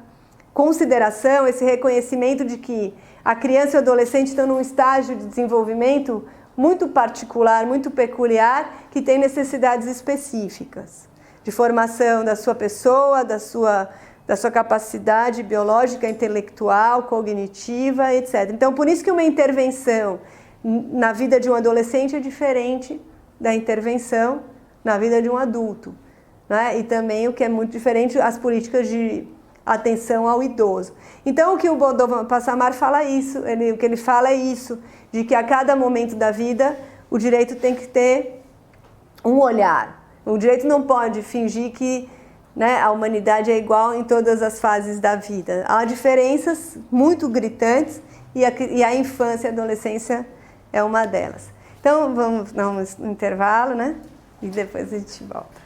consideração, esse reconhecimento de que a criança e o adolescente estão num estágio de desenvolvimento muito particular, muito peculiar, que tem necessidades específicas de formação da sua pessoa, da sua capacidade biológica, intelectual, cognitiva, etc. Então, por isso que uma intervenção na vida de um adolescente é diferente da intervenção na vida de um adulto, né? E também o que é muito diferente, as políticas de atenção ao idoso. Então, o que o Bodor Passamar fala o que ele fala é isso, de que a cada momento da vida o direito tem que ter um olhar. O direito não pode fingir que, né, a humanidade é igual em todas as fases da vida. Há diferenças muito gritantes e a infância e a adolescência é uma delas. Então, vamos dar um intervalo, né? E depois a gente volta.